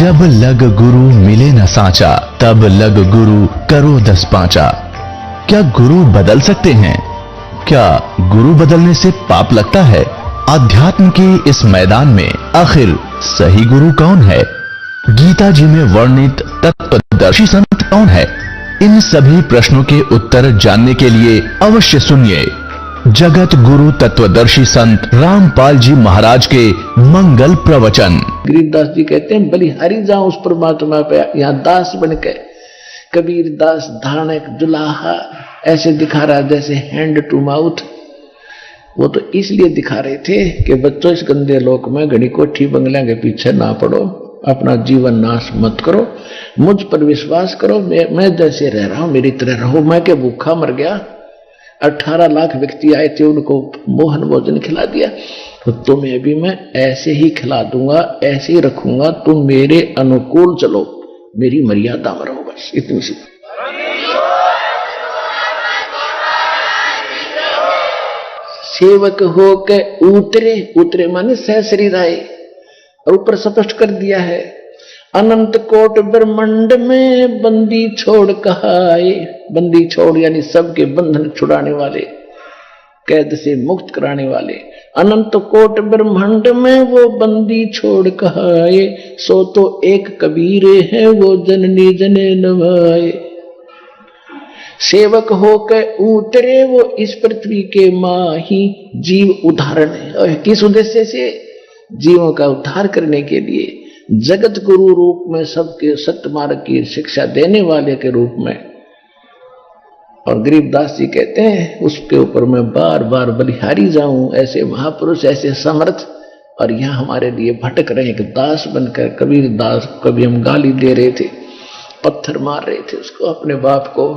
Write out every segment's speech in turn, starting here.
जब लग गुरु मिले न साचा, तब लग गुरु करो 10 पांचा। क्या गुरु बदल सकते हैं? क्या गुरु बदलने से पाप लगता है? अध्यात्म के इस मैदान में आखिर सही गुरु कौन है? गीता जी में वर्णित तत्वदर्शी संत कौन है? इन सभी प्रश्नों के उत्तर जानने के लिए अवश्य सुनिए जगत गुरु तत्वदर्शी संत रामपाल जी महाराज के मंगल प्रवचन। गरीबदास जी कहते हैं, बलिहारी जाऊं उस परमात्मा पे, यहाँ दास बन के। कबीर दास धानक जुलाहा ऐसे दिखा रहा जैसे हैंड टू माउथ। वो तो इसलिए दिखा रहे थे कि बच्चों, इस गंदे लोक में घड़ी कोठी बंगलियां के पीछे ना पड़ो, अपना जीवन नाश मत करो, मुझ पर विश्वास करो। मैं जैसे रह रहा हूं मेरी तरह रहो। मैं क्या भूखा मर गया? 18 लाख व्यक्ति आए थे, उनको मोहन भोजन खिला दिया, तो तुम्हें भी मैं ऐसे ही खिला दूंगा, ऐसे ही रखूंगा। तुम मेरे अनुकूल चलो, मेरी मर्यादा में रहो, बस इतनी सी। सेवक हो के उतरे माने सह शरीर आए, और ऊपर स्पष्ट कर दिया है, अनंत कोट ब्रह्मांड में बंदी छोड़ कहाए। बंदी छोड़ यानी सबके बंधन छुड़ाने वाले, कैद से मुक्त कराने वाले। अनंत कोट ब्रह्मांड में वो बंदी छोड़ कहाए, सो तो एक कबीर है वो जननी जने नवाए। सेवक होकर उतरे वो इस पृथ्वी के माही, जीव उदाहरण है। और किस उद्देश्य से? जीवों का उद्धार करने के लिए, जगत गुरु रूप में सबके सत्य मार्ग की शिक्षा देने वाले के रूप में। और गरीबदास जी कहते हैं, उसके ऊपर मैं बार बार बलिहारी जाऊं। ऐसे महापुरुष, ऐसे समर्थ, और यहां हमारे लिए भटक रहे एक दास बनकर। कबीर दास कभी हम गाली दे रहे थे, पत्थर मार रहे थे उसको, अपने बाप को।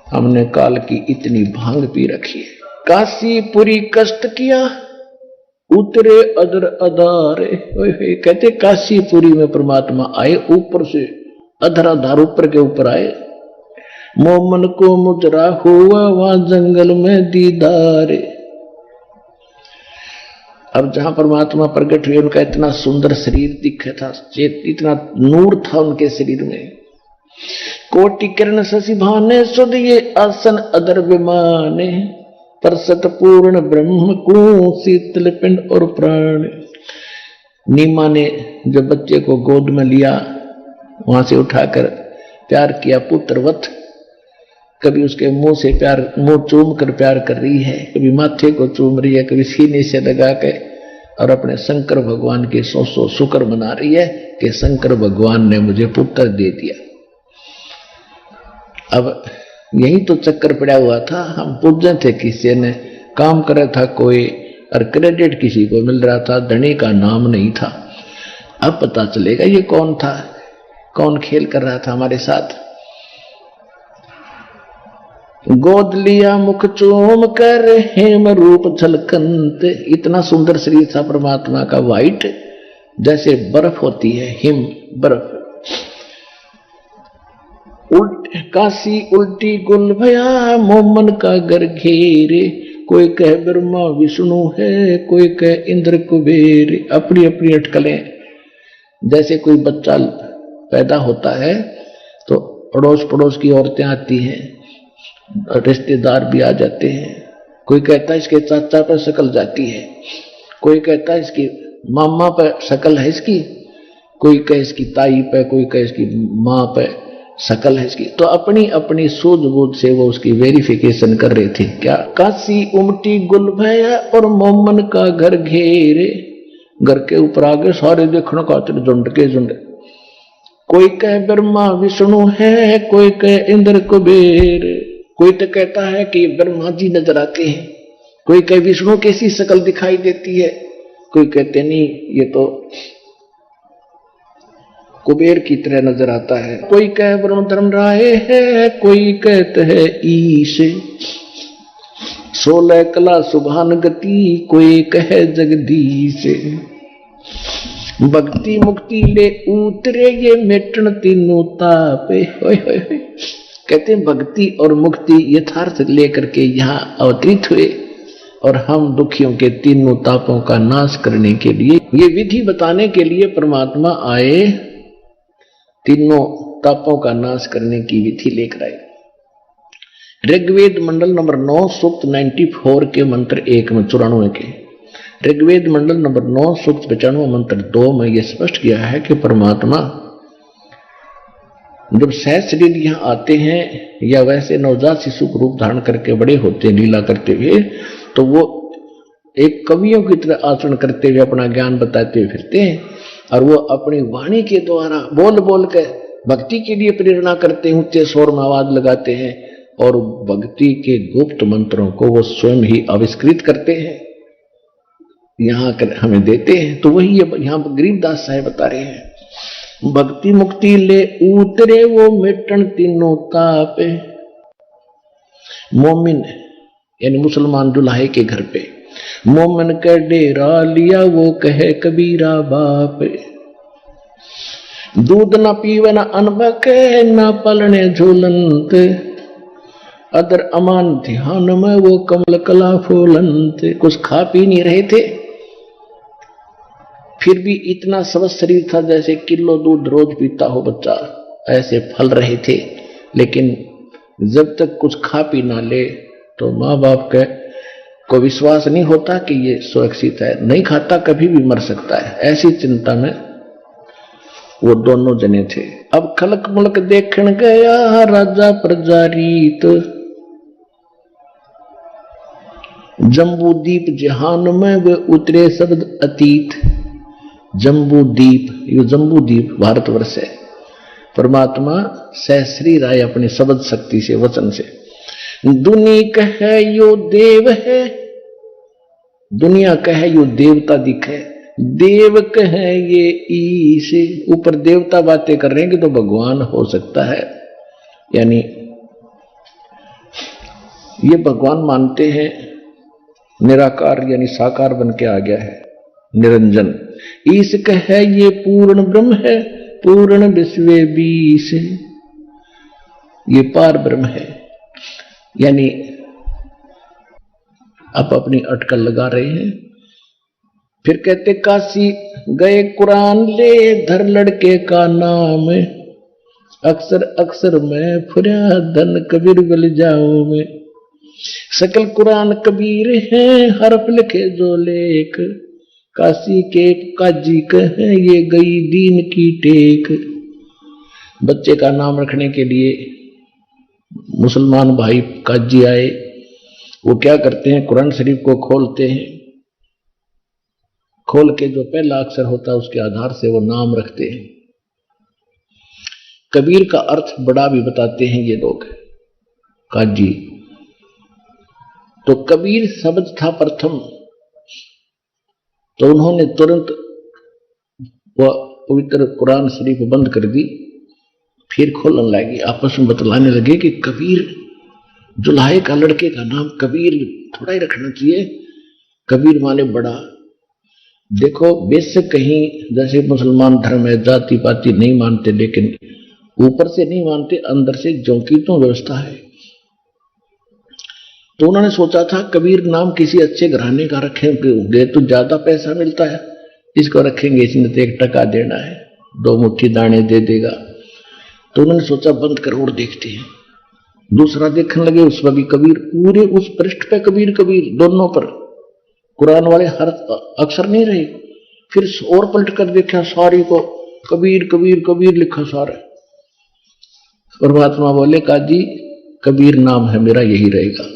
हमने काल की इतनी भांग पी रखी है। काशीपुरी कष्ट किया, उतरे अदर अदारे। कहते काशीपुरी में परमात्मा आए, ऊपर से अधर अधार ऊपर के ऊपर आए। मोमन को मुजरा हुआ वहां जंगल में दीदारे। अब जहां परमात्मा प्रकट हुए, उनका इतना सुंदर शरीर दिखा था, इतना नूर था उनके शरीर में। कोटि किरण शशि भाने, सुध ये आसन अदर विमाने। पर सतपूर्ण ब्रह्म को शीतल पिंड और प्राण। नीमा ने जब बच्चे को गोद में लिया, वहां से उठाकर प्यार किया पुत्रवत। कभी उसके मुंह से प्यार, मुंह चूम कर प्यार कर रही है, कभी माथे को चूम रही है, कभी सीने से लगा के, और अपने शंकर भगवान के 100 शुक्र मना रही है कि शंकर भगवान ने मुझे पुत्र दे दिया। अब यही तो चक्कर पड़ा हुआ था। हम पूज्य थे, किसी ने काम करा था कोई, और क्रेडिट किसी को मिल रहा था, धनी का नाम नहीं था। अब पता चलेगा ये कौन था, कौन खेल कर रहा था हमारे साथ। गोद लिया मुख चूम कर हेम रूप झलकंत। इतना सुंदर शरीर था परमात्मा का, वाइट जैसे बर्फ होती है, हिम बर्फ। काशी उल्टी गुल भया, मोमन का घर घेरे। कोई कहे ब्रह्मा विष्णु है, कोई कहे इंद्र कुबेर। अपनी अपनी अटकलें। जैसे कोई बच्चा पैदा होता है तो अड़ोस पड़ोस की औरतें आती हैं, रिश्तेदार भी आ जाते हैं। कोई कहता है इसके चाचा पर शक्ल जाती है, कोई कहता है इसकी मामा पर शक्ल है इसकी, कोई कहे इसकी ताई पे, कोई कहे इसकी माँ पे शकल है इसकी। तो अपनी अपनी सूझबूझ से वो उसकी वेरिफिकेशन कर रहे थे। क्या? काशी उमटी गुल भया और मोमन का घर घेरे। घर के ऊपर आगे सारे देखने का झुंड के झुंड। कोई कहे ब्रह्मा विष्णु है, कोई कहे इंद्र कुबेर। कोई तो कहता है कि ब्रह्मा जी नजर आते हैं, कोई कहे विष्णु कैसी शक्ल दिखाई देती है, कोई कहते नहीं ये तो कुबेर की तरह नजर आता है। कोई कहे ब्रह्म धर्म राय है, कोई कहते है ईश। 16 कला सुभान गति, कोई कहे जगदीश। भक्ति मुक्ति ले उतरे ये मेटन तीनों तापे। कहते हैं भक्ति और मुक्ति यथार्थ लेकर के यहाँ अवतरित हुए, और हम दुखियों के तीनों तापों का नाश करने के लिए, ये विधि बताने के लिए परमात्मा आए। तीनों तापों का नाश करने की विधि लेकर आए। ऋग्वेद मंडल नंबर 9 सूक्त 94 के मंत्र 1 में 94 के, ऋग्वेद मंडल नंबर 9 सूक्त 95 मंत्र 2 में यह स्पष्ट किया है कि परमात्मा जब सहज शरीर यहाँ आते हैं या वैसे नवजात शिशु को रूप धारण करके बड़े होते हैं लीला करते हुए, तो वो एक कवियों की तरह आचरण करते हुए अपना ज्ञान बताते हुए फिरते हैं, और वो अपनी वाणी के द्वारा बोल बोल के भक्ति के लिए प्रेरणा करते हैं, ऊंचे स्वर में आवाज लगाते हैं, और भक्ति के गुप्त मंत्रों को वो स्वयं ही आविष्कृत करते हैं, यहाँ कर हमें देते हैं। तो वही यहाँ पर गरीबदास साहब बता रहे हैं, भक्ति मुक्ति ले उतरे वो मिटन तीनों तापे। मोमिन यानी मुसलमान दुल्हे के घर पे मोमिन का डेरा लिया वो कहे कबीरा बाप। दूध न पीवे न अनबके न पलने झूलंत, अदर अमान ध्यान में वो कमल कला फूलंत। कुछ खा पी नहीं रहे थे, फिर भी इतना स्वस्थ शरीर था जैसे किलो दूध रोज पीता हो बच्चा, ऐसे फल रहे थे। लेकिन जब तक कुछ खा पी ना ले तो माँ बाप को विश्वास नहीं होता कि ये सुरक्षित है, नहीं खाता कभी भी मर सकता है, ऐसी चिंता में वो दोनों जने थे। अब खलक मुल्क देखन गया राजा प्रजारीत, जम्बू दीप जहान में वे उतरे शब्द अतीत। जम्बू दीप, ये जम्बू दीप भारतवर्ष है। परमात्मा सहश्री राय अपनी शब्द शक्ति से वचन से। दुनिया कहे यो देव है, दुनिया कहे यो देवता दिखे, देव कहे ये ईश। ऊपर देवता बातें कर रहे हैं कि तो भगवान हो सकता है, यानी ये भगवान मानते हैं निराकार यानी साकार बन के आ गया है, निरंजन। ईश कहे ये पूर्ण ब्रह्म है, पूर्ण विश्व बीस, ये पार ब्रह्म है। यानी आप अपनी अटकल लगा रहे हैं। फिर कहते काशी गए कुरान ले धर लड़के का नाम, अक्सर अक्सर मैं फुरा धन कबीर बल जाऊं मैं। सकल कुरान कबीर है हरफ लिखे जो लेख, काशी के काजी कहे ये गई दीन की टेक। बच्चे का नाम रखने के लिए मुसलमान भाई काजी आए, वो क्या करते हैं कुरान शरीफ को खोलते हैं, खोल के जो पहला अक्षर होता है उसके आधार से वो नाम रखते हैं। कबीर का अर्थ बड़ा भी बताते हैं ये लोग काजी। तो कबीर शब्द था प्रथम, तो उन्होंने तुरंत वह पवित्र कुरान शरीफ बंद कर दी, फिर खोलने लगी, आपस में बतलाने लगे कि कबीर जुल्हे का लड़के का नाम कबीर थोड़ा ही रखना चाहिए, कबीर माने बड़ा। देखो बेशक कहीं जैसे मुसलमान धर्म है जाति पाति नहीं मानते, लेकिन ऊपर से नहीं मानते, अंदर से ज्यों की तो व्यवस्था है। तो उन्होंने सोचा था कबीर नाम किसी अच्छे घराने का रखेंगे तो ज्यादा पैसा मिलता है, इसको रखेंगे, इसने तो 1 टका देना है, 2 मुट्ठी दाने दे देगा। तो उन्होंने सोचा बंद कर और देखते हैं। दूसरा देखने लगे, उसमें भी कबीर, पूरे उस पृष्ठ पे कबीर कबीर दोनों पर, कुरान वाले हर अक्षर नहीं रहे। फिर और पलट कर देखा, सारी को कबीर कबीर कबीर लिखा सारा। परमात्मा बोले काजी कबीर नाम है मेरा, यही रहेगा।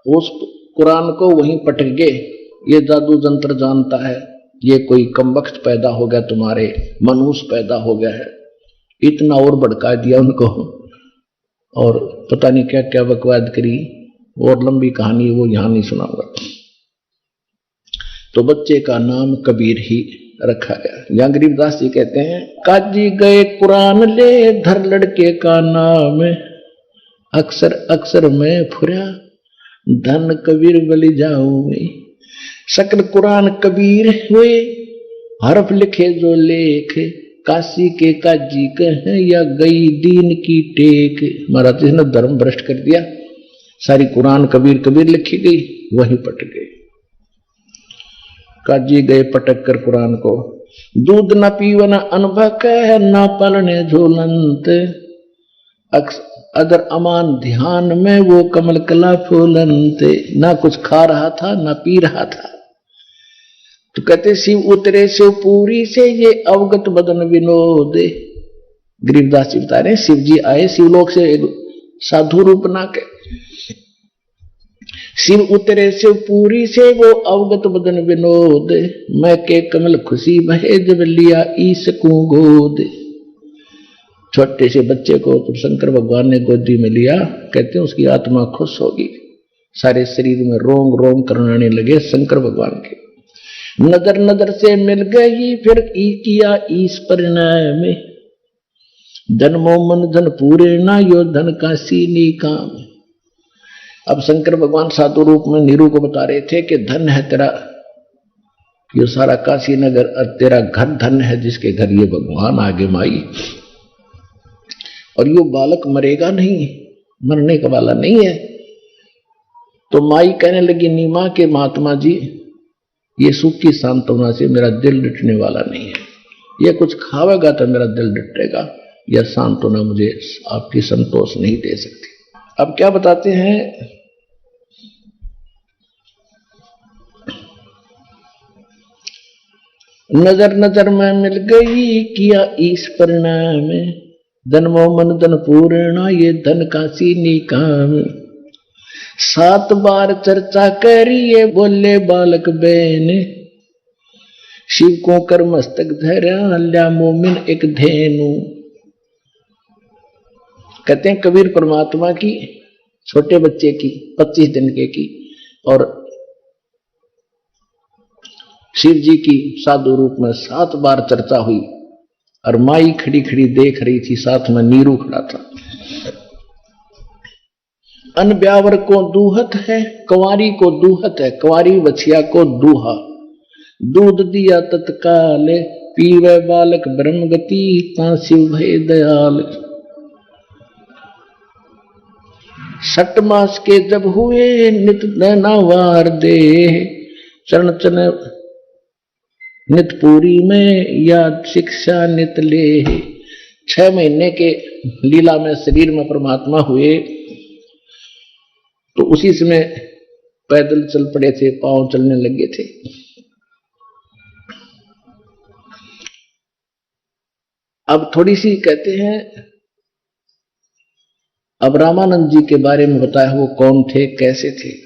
उस कुरान को वहीं पटक गए, ये जादू जंत्र जानता है, ये कोई कमबख्त पैदा हो गया, तुम्हारे मनूस पैदा हो गया है, इतना और भड़का दिया उनको, और पता नहीं क्या क्या बकवाद करी, और लंबी कहानी वो यहां नहीं सुनाऊंगा। तो बच्चे का नाम कबीर ही रखा गया। यहाँ गरीबदास जी कहते हैं काजी गए कुरान ले धर लड़के का नाम, अक्सर अक्सर मैं फुरा धन कबीर बलि जाऊं मैं। सकल कुरान कबीर हुए हरफ लिखे जो लेख, काशी के काजी कहे या गई दीन की टेक। महाराज जी ने धर्म भ्रष्ट कर दिया, सारी कुरान कबीर कबीर लिखी गई, वहीं पट गए। काजी गए पटक कर कुरान को, दूध न पीवन अनुभव कह ना पलने झोलंत, अगर अमान ध्यान में वो कमल कला फूलंत। ना कुछ खा रहा था ना पी रहा था। तो कहते शिव उतरे शिव पूरी से ये अवगत बदन विनोद। गरीबदास जी बता रहे शिव जी आए शिवलोक से एक साधु रूप बना के, शिव उतरे शिव पूरी से वो अवगत बदन विनोद, मैं के कमल खुशी बहे जब लिया ईस को गोद। छोटे से बच्चे को तो शंकर भगवान ने गोदी में लिया, कहते हैं उसकी आत्मा खुश होगी, सारे शरीर में रोंग रोंग करने लगे शंकर भगवान के। नजर नजर से मिल गई फिर किया ईस परिणय में, धन मोमन धन पूरे ना यो धन का सीनी काम। अब शंकर भगवान साधु रूप में नीरू को बता रहे थे कि धन है तेरा ये सारा काशी नगर, और तेरा घर धन है जिसके घर ये भगवान आगे माई। और यो बालक मरेगा नहीं, मरने का वाला नहीं है। तो माई कहने लगी नीमा के महात्मा जी ये सुख की सांत्वना से मेरा दिल डटने वाला नहीं है, ये कुछ खावेगा तो मेरा दिल डटेगा, यह सांत्वना मुझे आपकी संतोष नहीं दे सकती। अब क्या बताते हैं, नजर नजर में मिल गई किया ईश परिणाम, धन मोमन धन पूर्णा ये धन का सीनी काम। 7 बार चर्चा करिए बोले बालक बेन, शिव को कर मस्तक धरा ल्या मोमिन एक धेनु। कहते हैं कबीर परमात्मा की छोटे बच्चे की 25 दिन की और शिव जी की साधु रूप में 7 बार चर्चा हुई, और माई खड़ी खड़ी देख रही थी, साथ में नीरू खड़ा था। अन ब्यावर को दूहत है, कुंवारी को दूहत है, कुंवारी बछिया को दूहा। दूध दिया तत्काल पीवे बालक ब्रह्म गति, ता शिव भय दयाल। 6 मास के जब हुए नित नैनावार दे, चरण चरण नित पूरी में याद शिक्षा नित ले। 6 महीने के लीला में शरीर में परमात्मा हुए, तो उसी समय पैदल चल पड़े थे, पांव चलने लगे थे। अब थोड़ी सी कहते हैं, अब रामानंद जी के बारे में बताया वो कौन थे कैसे थे।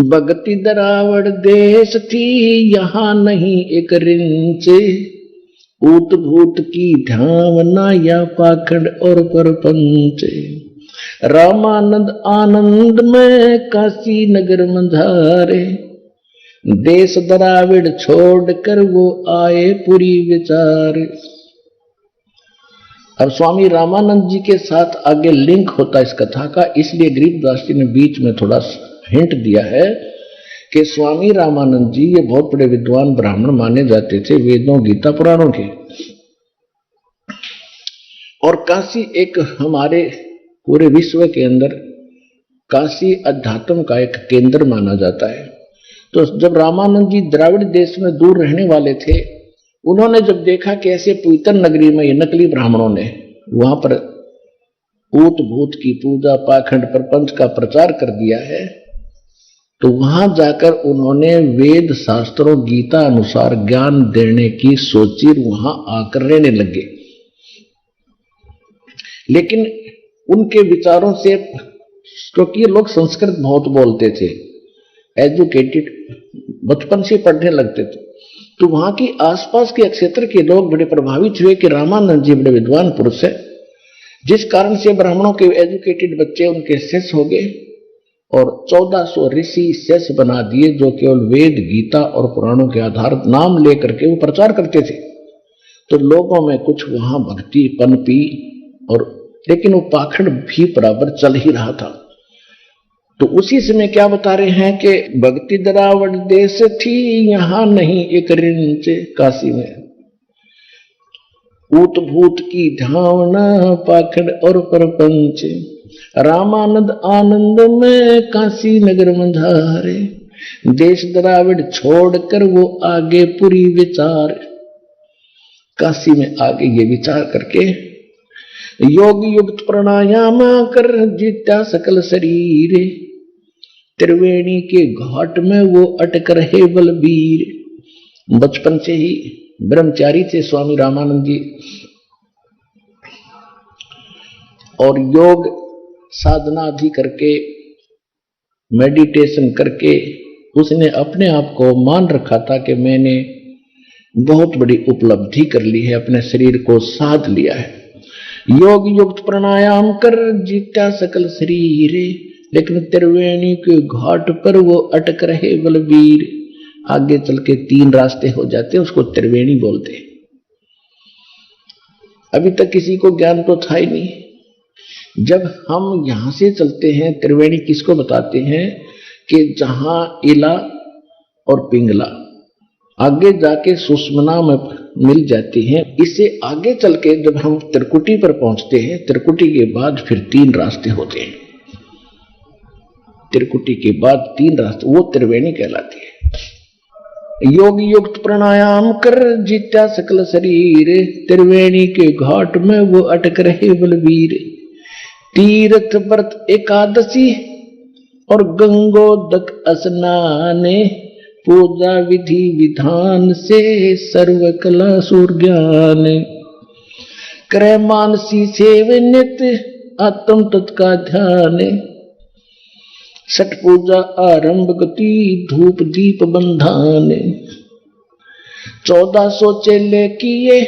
भगति दरावड़ देश थी यहां नहीं एक रिंच, ऊत भूत की ढावना या पाखंड और परपंच। रामानंद आनंद में काशी नगर मंझारे, देश दराविड़ छोड़कर वो आए पूरी विचार। अब स्वामी रामानंद जी के साथ आगे लिंक होता इस कथा का, इसलिए गरीबदास जी ने बीच में थोड़ा हिंट दिया है कि स्वामी रामानंद जी ये बहुत बड़े विद्वान ब्राह्मण माने जाते थे, वेदों गीता पुराणों के। और काशी एक हमारे पूरे विश्व के अंदर काशी अध्यात्म का एक केंद्र माना जाता है। तो जब रामानंद जी द्राविड़ देश में दूर रहने वाले थे, उन्होंने जब देखा कि ऐसे पवित्र नगरी में ये नकली ब्राह्मणों ने वहां पर ऊत भूत की पूजा पाखंड प्रपंच का प्रचार कर दिया है, तो वहां जाकर उन्होंने वेद शास्त्रों गीता अनुसार ज्ञान देने की सोची, वहां आकर रहने लगे। लेकिन उनके विचारों से, क्योंकि ये लोग संस्कृत बहुत बोलते थे, एजुकेटेड बचपन से पढ़ने लगते थे, तो वहां की आसपास के क्षेत्र के लोग बड़े प्रभावित हुए कि रामानंद जी बड़े विद्वान पुरुष है, जिस कारण से ब्राह्मणों के एजुकेटेड बच्चे उनके शिष्य हो गए और 1400 ऋषि शिष्य बना दिए, जो केवल वेद गीता और पुराणों के आधार नाम लेकर के वो प्रचार करते थे। तो लोगों में कुछ वहां भक्ति पनपी, और लेकिन वो पाखंड भी बराबर चल ही रहा था। तो उसी समय क्या बता रहे हैं कि भक्ति दरावड़ देश थी यहां नहीं एक रिंच, काशी में ऊत भूत की ढावना पाखंड और परपंच। रामानंद आनंद में काशी नगर मंझारे, देश द्राविड छोड़कर वो आगे पूरी विचार। काशी में आगे ये विचार करके योग युक्त प्राणायाम कर जीता सकल शरीर। त्रिवेणी के घाट में वो अटक रहे बलबीर। बचपन से ही ब्रह्मचारी थे स्वामी रामानंद जी, और योग साधना भी करके मेडिटेशन करके उसने अपने आप को मान रखा था कि मैंने बहुत बड़ी उपलब्धि कर ली है, अपने शरीर को साध लिया है। योग युक्त प्राणायाम कर जीता सकल शरीर, लेकिन त्रिवेणी के घाट पर वो अटक रहे बलबीर। आगे चल के 3 रास्ते हो जाते हैं, उसको त्रिवेणी बोलते हैं। अभी तक किसी को ज्ञान तो था ही नहीं। जब हम यहां से चलते हैं, त्रिवेणी किसको बताते हैं कि जहां इला और पिंगला आगे जाके सुषमना में मिल जाती हैं। इससे आगे चल के जब हम त्रिकुटी पर पहुंचते हैं, त्रिकुटी के बाद फिर 3 रास्ते होते हैं। त्रिकुटी के बाद 3 रास्ते, वो त्रिवेणी कहलाती है। योग युक्त प्राणायाम कर जीता सकल शरीर, त्रिवेणी के घाट में वो अटक रहे बलबीर। तीर्थ व्रत एकादशी और गंगोदक स्नाने, पूजा विधि विधान से सर्व कला सूर ज्ञान। करे मानसी सेव नित्य आत्म तत्का ध्यान। छठ पूजा आरंभ गति धूप दीप बंधान। 1400 चेले किए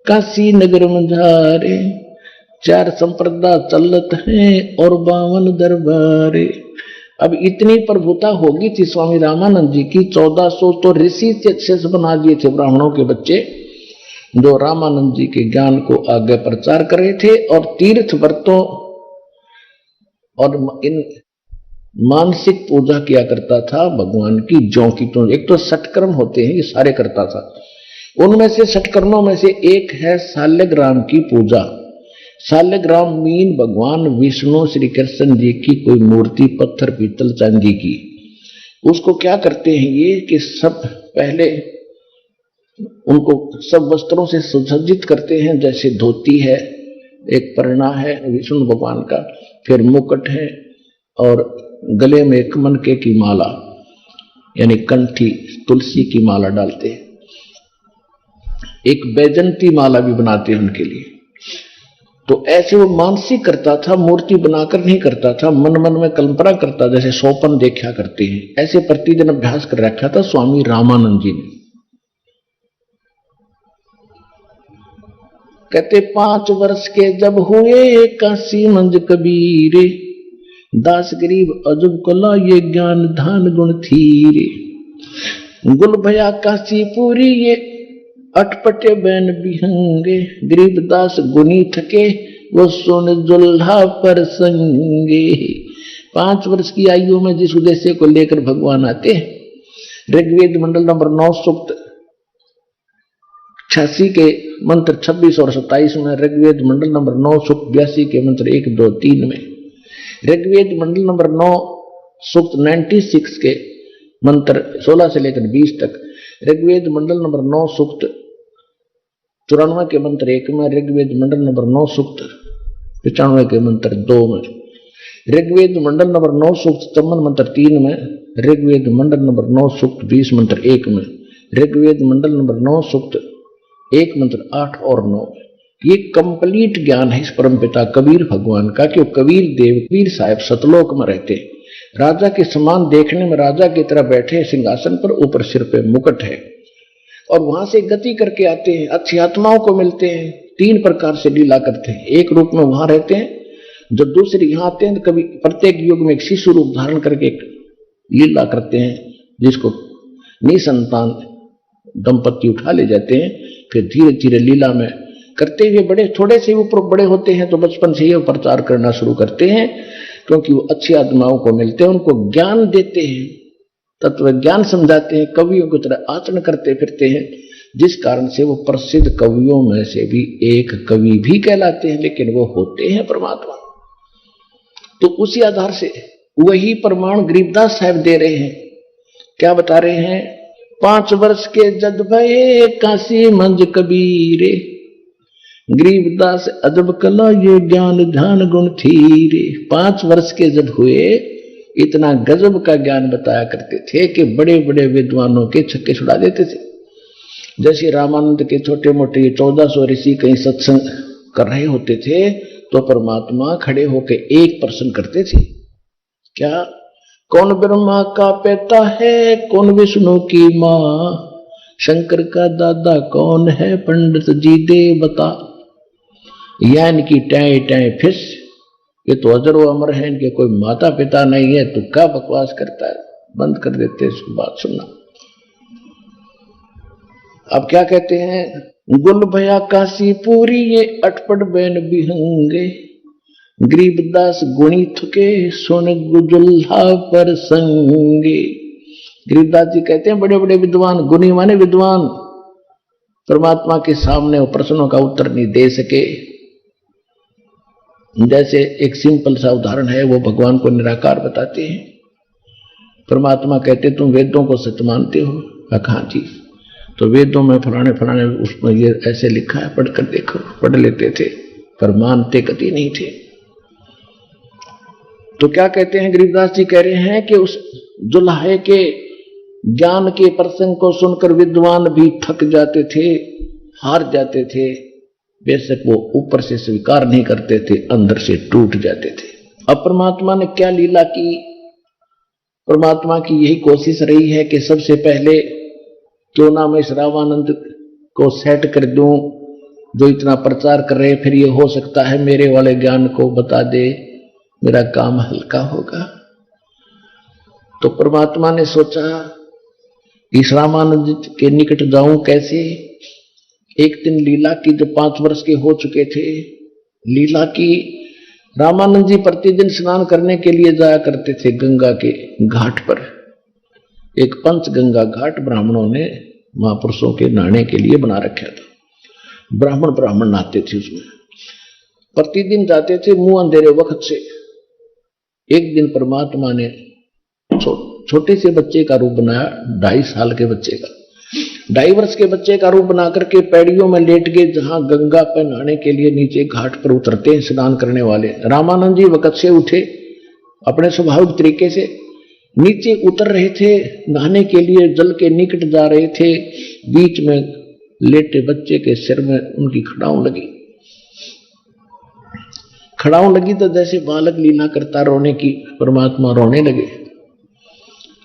काशी नगर मझारे, 4 संप्रदा चलत हैं और 52 दरबारे। अब इतनी प्रभुता होगी थी स्वामी रामानंद जी की। 1400 तो ऋषि से शेष बना दिए थे ब्राह्मणों के बच्चे, जो रामानंद जी के ज्ञान को आगे प्रचार कर रहे थे। और तीर्थ व्रतों और इन मानसिक पूजा किया करता था भगवान की, जौ की। तो एक तो षटकर्म होते हैं, ये सारे करता था। उनमें से षटकर्मों में से एक है शाल्यग्राम की पूजा। शाल्यग्राम मीन भगवान विष्णु श्री कृष्ण जी की कोई मूर्ति, पत्थर पीतल चांदी की। उसको क्या करते हैं ये कि सब पहले उनको सब वस्त्रों से सुसज्जित करते हैं, जैसे धोती है, एक परना है विष्णु भगवान का, फिर मुकुट है, और गले में कमनके की माला यानी कंठी तुलसी की माला डालते हैं। एक बैजंती माला भी बनाते हैं उनके लिए। तो ऐसे वो मानसिक करता था, मूर्ति बनाकर नहीं करता था, मन मन में कल्पना करता, जैसे सोपन देखा करते हैं, ऐसे प्रतिदिन अभ्यास कर रखा था स्वामी रामानंद जी ने। कहते 5 वर्ष के जब हुए काशी मंज कबीरे, दास गरीब अजब कला ये ज्ञान धान गुण थीरे। गुल भया काशी पूरी ये अटपटे बैन बिहंगे, गरीब दास गुनी थके वो सुन जुल्हा पर संगे। 5 वर्ष की आयु में जिस उद्देश्य को लेकर भगवान आते हैं। ऋग्वेद मंडल नंबर 9 सूक्त 86 के मंत्र 26 और 27 में, ऋग्वेद मंडल नंबर 9 सूक्त 82 के मंत्र 1, 2, 3 में, ऋग्वेद मंडल नंबर 9 सूक्त 96 के मंत्र 16 से लेकर 20 तक, ऋग्वेद मंडल नंबर 9 सूक्त 94 के मंत्र 1 में, ऋग्वेद मंडल नंबर 9 सूक्त 95 के मंत्र 2 में, ऋग्वेद मंडल नंबर 9 सूक्त 54 मंत्र 3 में, ऋग्वेद मंडल नंबर 9 सूक्त 20 मंत्र 1 में, ऋग्वेद मंडल नंबर 9 सूक्त 1 मंत्र 8 और 9 में। ये कंप्लीट ज्ञान है इस परमपिता कबीर भगवान का, कि कबीर देव कबीर साहब सतलोक में रहते, राजा के समान देखने में राजा की तरह बैठे सिंहासन पर, ऊपर सिर पे मुकुट है, और वहां से गति करके आते हैं, अच्छी आत्माओं को मिलते हैं, 3 प्रकार से लीला करते हैं। एक रूप में वहां रहते हैं, जब दूसरे यहाँ आते हैं तो कभी प्रत्येक युग में एक शिशु रूप धारण करके एक लीला करते हैं, जिसको निसंतान दंपति उठा ले जाते हैं। फिर धीरे धीरे लीला में करते हुए बड़े थोड़े से ऊपर बड़े होते हैं, तो बचपन से ही प्रचार करना शुरू करते हैं, क्योंकि वो अच्छी आत्माओं को मिलते हैं, उनको ज्ञान देते हैं, तत्व ज्ञान समझाते हैं, कवियों की तरह आचरण करते फिरते हैं, जिस कारण से वो प्रसिद्ध कवियों में से भी एक कवि भी कहलाते हैं, लेकिन वो होते हैं परमात्मा। तो उसी आधार से वही प्रमाण गरीबदास साहब दे रहे हैं क्या बता रहे हैं? 5 वर्ष के जद भये काशी मंज कबीरे, गरीबदास अजब कला ये ज्ञान ध्यान गुण थीरे। 5 वर्ष के जब हुए इतना गजब का ज्ञान बताया करते थे कि बड़े बड़े विद्वानों के छक्के छुड़ा देते थे। जैसे रामानंद के छोटे मोटे 1400 ऋषि कहीं सत्संग कर रहे होते थे तो परमात्मा खड़े होकर एक प्रश्न करते थे, क्या? कौन ब्रह्मा का पिता है, कौन विष्णु की मां, शंकर का दादा कौन है, पंडित जी दे बता। या इनकी टाए टाए फिस, ये तो अजर व अमर है, इनके कोई माता पिता नहीं है, तो क्या बकवास करता है। बंद कर देते इसकी बात सुनना। अब क्या कहते हैं? गुल भया काशी पूरी ये अटपट बैन बिहंगे, गरीबदास गुणी थुके सुन गुजुल्हा पर संगे। गरीबदास जी कहते हैं बड़े बड़े विद्वान, गुणी माने विद्वान, परमात्मा के सामने वो प्रश्नों का उत्तर नहीं दे सके। जैसे एक सिंपल सा उदाहरण है, वो भगवान को निराकार बताते हैं। परमात्मा कहते तुम वेदों को सत्य मानते हो? हाँ जी। तो वेदों में फलाने फलाने उसमें ये ऐसे लिखा है, पढ़कर देखो। पढ़ लेते थे पर मानते कभी नहीं थे। तो क्या कहते हैं? गरीबदास जी कह रहे हैं कि उस जुल्हे के ज्ञान के प्रसंग को सुनकर विद्वान भी थक जाते थे, हार जाते थे। बेशक वो ऊपर से स्वीकार नहीं करते थे, अंदर से टूट जाते थे। अब परमात्मा ने क्या लीला की? परमात्मा की यही कोशिश रही है कि सबसे पहले क्यों ना मैं इस रामानंद को सेट कर दूं, जो इतना प्रचार कर रहे, फिर ये हो सकता है मेरे वाले ज्ञान को बता दे, मेरा काम हल्का होगा। तो परमात्मा ने सोचा इस रामानंद के निकट जाऊं कैसे। एक दिन लीला की, जब 5 वर्ष के हो चुके थे, लीला की रामानंद जी प्रतिदिन स्नान करने के लिए जाया करते थे गंगा के घाट पर। एक पंचगंगा घाट ब्राह्मणों ने महापुरुषों के नहाने के लिए बना रखा था। ब्राह्मण नहाते थे उसमें, प्रतिदिन जाते थे मुंह अंधेरे वक्त से। एक दिन परमात्मा ने छोटे से बच्चे का रूप बनाया, 2.5 साल के बच्चे का, 2.5 वर्ष के बच्चे का रूप बना करके पैड़ियों में लेट गए, जहां गंगा पर नहाने के लिए नीचे घाट पर उतरते हैं स्नान करने वाले। रामानंद जी वक्त से उठे, अपने स्वाभाविक तरीके से नीचे उतर रहे थे, नहाने के लिए जल के निकट जा रहे थे। बीच में लेटे बच्चे के सिर में उनकी खड़ाऊं लगी तो जैसे बालक लीला करता रोने की, परमात्मा रोने लगे।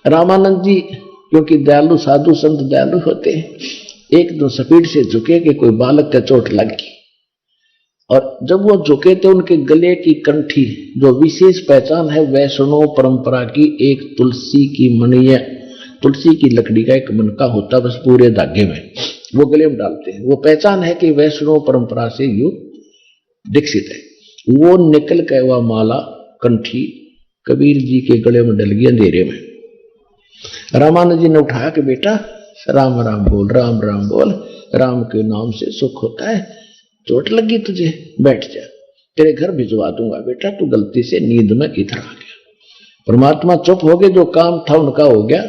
रामानंद जी क्योंकि दयालु साधु संत दयालु होते हैं, एक दो स्पीड से झुके कि कोई बालक का चोट लग गई। और जब वो झुके थे, उनके गले की कंठी, जो विशेष पहचान है वैष्णव परंपरा की, एक तुलसी की मणि, तुलसी की लकड़ी का एक मनका होता बस पूरे धागे में, वो गले में डालते हैं। वो पहचान है कि वैष्णव परंपरा से यू दीक्षित है। वो निकल के वह माला कंठी कबीर जी के गले में डल गई अंधेरे में। रामानंद जी ने उठाया कि बेटा राम राम बोल, राम राम बोल, राम के नाम से सुख होता है। चोट लगी तुझे, बैठ जा, तेरे घर भिजवा दूंगा बेटा, तू गलती से नींद में इधर आ गया। परमात्मा चुप हो गए, जो काम था उनका हो गया।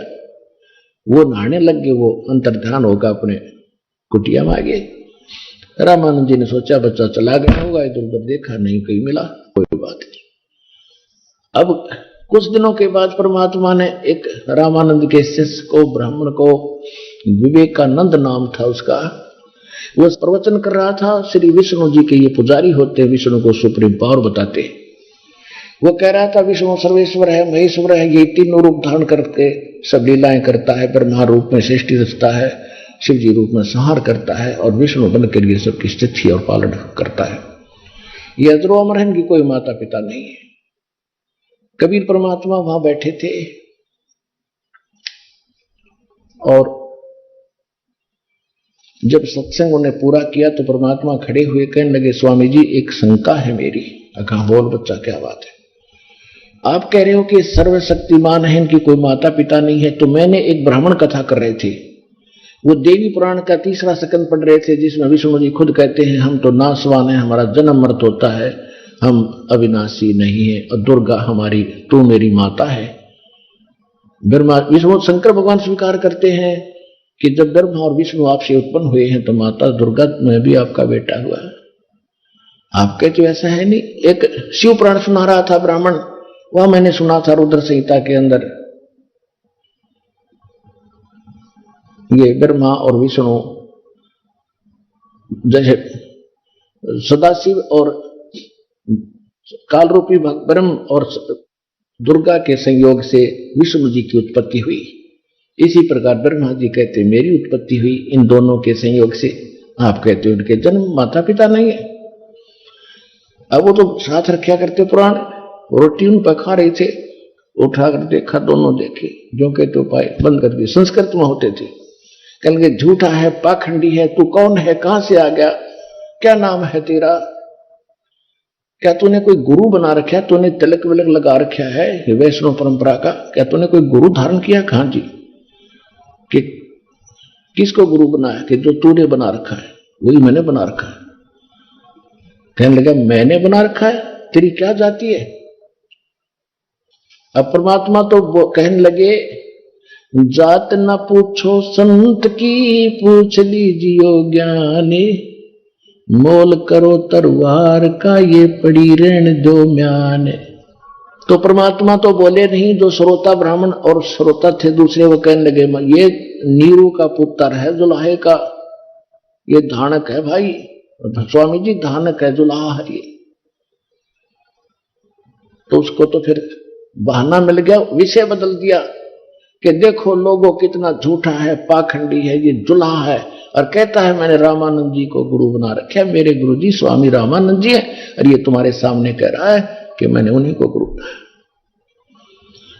वो नहाने लग गए, वो अंतर्ध्यान होगा अपने कुटिया में आ गए। रामानंद जी ने सोचा बच्चा चला गया होगा, इधर उधर देखा, नहीं कहीं मिला, कोई बात नहीं। अब कुछ दिनों के बाद परमात्मा ने एक रामानंद के शिष्य को, ब्राह्मण को, विवेकानंद नाम था उसका, वो प्रवचन कर रहा था। श्री विष्णु जी के ये पुजारी होते हैं, विष्णु को सुप्रीम पावर बताते। वो कह रहा था विष्णु सर्वेश्वर है, महेश्वर है, ये तीनों रूप धारण करके सब लीलाएं करता है। ब्रह्मा रूप में सृष्टि रचता है, शिव जी रूप में संहार करता है, और विष्णु बन के लिए सबकी स्थिति और पालन करता है। ये अजरो अमर है, इनकी कोई माता पिता नहीं है। कबीर परमात्मा वहां बैठे थे और जब सत्संग उन्हें पूरा किया तो परमात्मा खड़े हुए कहने लगे, स्वामी जी एक शंका है मेरी। कहा बोल बच्चा, क्या बात है? आप कह रहे हो कि सर्वशक्तिमान है, इनकी कोई माता पिता नहीं है। तो मैंने एक ब्राह्मण कथा कर रहे थे, वो देवी पुराण का 3रा स्कंद पढ़ रहे थे, जिसमें विष्णु जी खुद कहते हैं हम तो नाशवान है, हमारा जन्म मृत होता है, हम अविनाशी नहीं है, और दुर्गा हमारी, तू मेरी माता है। ब्रह्मा विष्णु शंकर भगवान स्वीकार करते हैं कि जब ब्रह्मा और विष्णु आपसे उत्पन्न हुए हैं तो माता दुर्गा में भी आपका बेटा हुआ है। आपके तो ऐसा है नहीं। एक शिव पुराण सुना रहा था ब्राह्मण, वह मैंने सुना था रुद्र संहिता के अंदर, ये ब्रह्मा और विष्णु जैसे सदाशिव और काल रूपी ब्रह्म और दुर्गा के संयोग से विष्णु जी की उत्पत्ति हुई। इसी प्रकार ब्रह्मा जी कहते मेरी उत्पत्ति हुई इन दोनों के संयोग से। आप कहते उनके जन्म माता पिता नहीं है। अब वो तो साथ रखा करते पुराण, रोटी उन पर खा रहे थे, उठा कर देखा, दोनों देखे, जो कहते पाए, बंद कर दिए। संस्कृत में होते थे, कहेंगे झूठा है, पाखंडी है, तू कौन है, कहां से आ गया, क्या नाम है तेरा, क्या तूने कोई गुरु बना रखा है, तूने तिलक विलक लगा रखा है वैष्णव परंपरा का, क्या तूने कोई गुरु धारण किया? कहां जी, कि किसको गुरु बनाया? कि जो तूने बना रखा है वही मैंने बना रखा है। कहने लगा मैंने बना रखा है, तेरी क्या जाति है? अब परमात्मा तो वो कहने लगे जात न पूछो संत की, पूछ लीजियो ज्ञानी, मोल करो तरवार का, ये पड़ी रहन दो म्यान। तो परमात्मा तो बोले नहीं, जो श्रोता ब्राह्मण और श्रोता थे दूसरे वो कहने लगे ये नीरू का पुत्र है, जुलाहे का, ये धानक है भाई, स्वामी जी धानक है, जुलाहा है ये। तो उसको तो फिर बहाना मिल गया, विषय बदल दिया कि देखो लोगों कितना झूठा है, पाखंडी है, ये जुलाहा है, और कहता है मैंने रामानंद जी को गुरु बना रखा है, मेरे गुरु जी स्वामी रामानंद जी है, और ये तुम्हारे सामने कह रहा है कि मैंने उन्हीं को गुरु बनाया।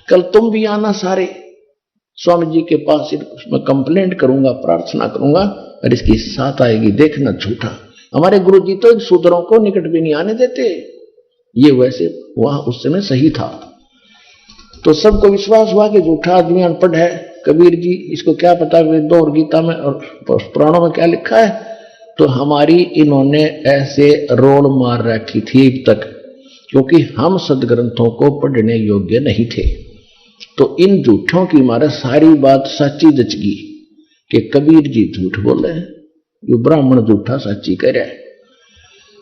कल तुम भी आना सारे स्वामी जी के पास, मैं कंप्लेंट करूंगा, प्रार्थना करूंगा, और इसकी साथ आएगी, देखना झूठा। हमारे गुरु जी तो शूद्रों को निकट भी नहीं आने देते, ये वैसे वहां उस समय सही था। तो सबको विश्वास हुआ कि झूठा आदमी, अनपढ़ है, कबीर जी इसको क्या पता वेदों और गीता में और पुराणों में क्या लिखा है। तो हमारी इन्होंने ऐसे रोल मार रखी थी तक, क्योंकि हम सदग्रंथों को पढ़ने योग्य नहीं थे। तो इन झूठों की मारे सारी बात सच्ची जच गई कि कबीर जी झूठ बोले हैं, ये ब्राह्मण झूठा सच्ची कह रहा है।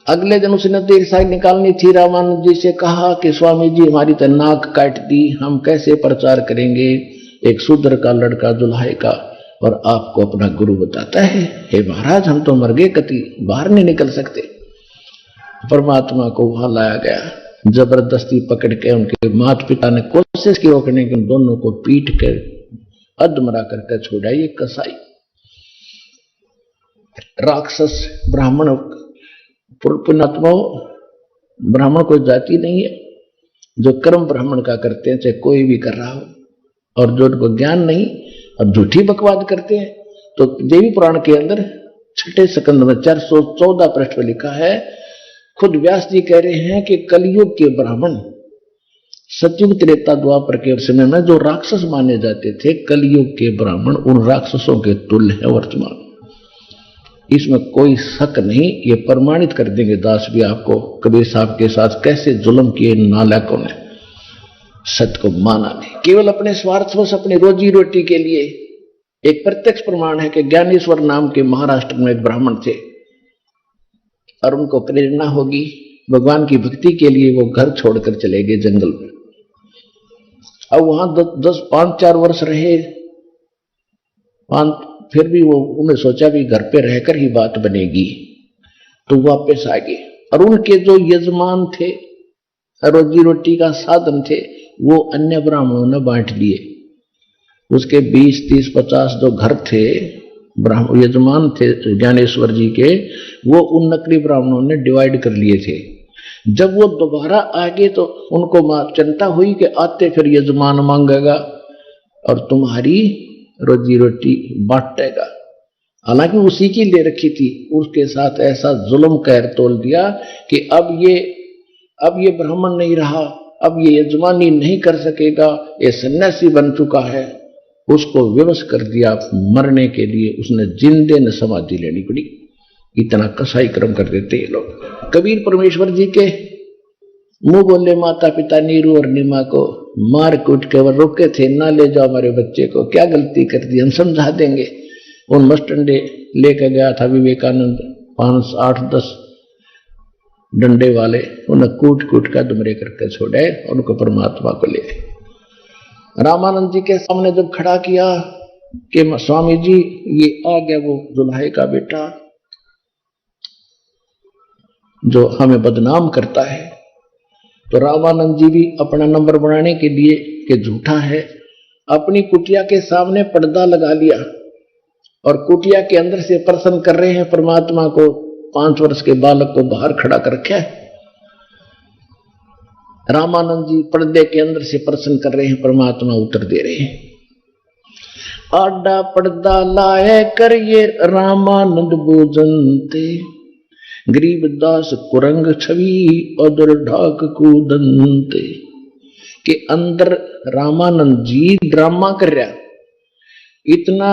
अगले दिन उसने देर साई निकालनी थी, रामानंद जी से कहा कि स्वामी जी हमारी तो नाक काट दी, हम कैसे प्रचार करेंगे, एक शूद्र का लड़का दुल्हाए का, और आपको अपना गुरु बताता है। हे महाराज हम तो मर गए, कति बाहर नहीं निकल सकते। परमात्मा को वहां लाया गया, जबरदस्ती पकड़ के उनके माता पिता ने कोशिश की रोकने की, उन दोनों को पीट कर अधमरा करके छोड़ा। ये कसाई राक्षस ब्राह्मण, पुण्यात्मा ब्राह्मण कोई जाति नहीं है, जो कर्म ब्राह्मण का करते हैं, चाहे कोई भी कर रहा हो, और जो उनको ज्ञान नहीं और झूठी बकवाद करते हैं। तो देवी पुराण के अंदर छठे स्कंद में 414 पृष्ठ पर लिखा है, खुद व्यास जी कह रहे हैं कि कलयुग के ब्राह्मण सतयुग त्रेता द्वापर के समय में जो राक्षस माने जाते थे, कलयुग के ब्राह्मण उन राक्षसों के तुल्य है वर्तमान। इसमें कोई शक नहीं, ये प्रमाणित कर देंगे दास भी आपको, कबीर साहब के साथ कैसे जुल्म किए नालायकों ने। सत्य को माना नहीं, केवल अपने स्वार्थवश अपनी रोजी रोटी के लिए। एक प्रत्यक्ष प्रमाण है कि ज्ञानेश्वर नाम के महाराष्ट्र में एक ब्राह्मण थे, और उनको प्रेरणा होगी भगवान की भक्ति के लिए, वो घर छोड़कर चले गए जंगल में। अब वहां 5-4 वर्ष रहे, फिर भी वो उन्हें सोचा भी घर पे रहकर ही बात बनेगी, तो वापस आ गए। और उनके जो यजमान थे, रोजी रोटी का साधन थे, वो अन्य ब्राह्मणों ने बांट लिए। उसके 20, 30, 50 जो घर थे, ब्राह्मण यजमान थे ज्ञानेश्वर जी के, वो उन नकली ब्राह्मणों ने डिवाइड कर लिए थे। जब वो दोबारा आगे तो उनको चिंता हुई कि आते फिर यजमान मांगेगा और तुम्हारी रोजी रोटी बांटेगा। हालांकि उसी की ले रखी थी, उसके साथ ऐसा जुल्म कहर तोल दिया कि अब ये ब्राह्मण नहीं रहा, अब ये यजमानी नहीं कर सकेगा, ये सन्यासी बन चुका है। उसको विवश कर दिया मरने के लिए, उसने जिंदे न समाधि लेनी पड़ी। इतना कसाई कर्म कर देते ये लोग। कबीर परमेश्वर जी के मुंह बोले माता पिता नीरू और नीमा को मार कूट के वो रोके थे, ना ले जाओ हमारे बच्चे को, क्या गलती कर दी, हम समझा देंगे। उन मस्टंडे लेकर गया था विवेकानंद, 5 8 10 डंडे वाले, उन्हें कूट कूट कर दुमरे करके छोड़े, उनको परमात्मा को ले गए। रामानंद जी के सामने जब खड़ा किया कि स्वामी जी ये आ गया वो दुल्हे का बेटा जो हमें बदनाम करता है, तो रामानंद जी भी अपना नंबर बनाने के लिए कि झूठा है, अपनी कुटिया के सामने पर्दा लगा लिया और कुटिया के अंदर से प्रसन्न कर रहे हैं परमात्मा को। 5 वर्ष के बालक को बाहर खड़ा कर रखा है, रामानंद जी पर्दे के अंदर से प्रसन्न कर रहे हैं, परमात्मा उत्तर दे रहे हैं। आडा पर्दा लाए कर ये रामानंद भोजनते, गरीबदास कुरंग छवि अदर ढाक कूदनते। के अंदर रामानंद जी ड्रामा कर रहा, इतना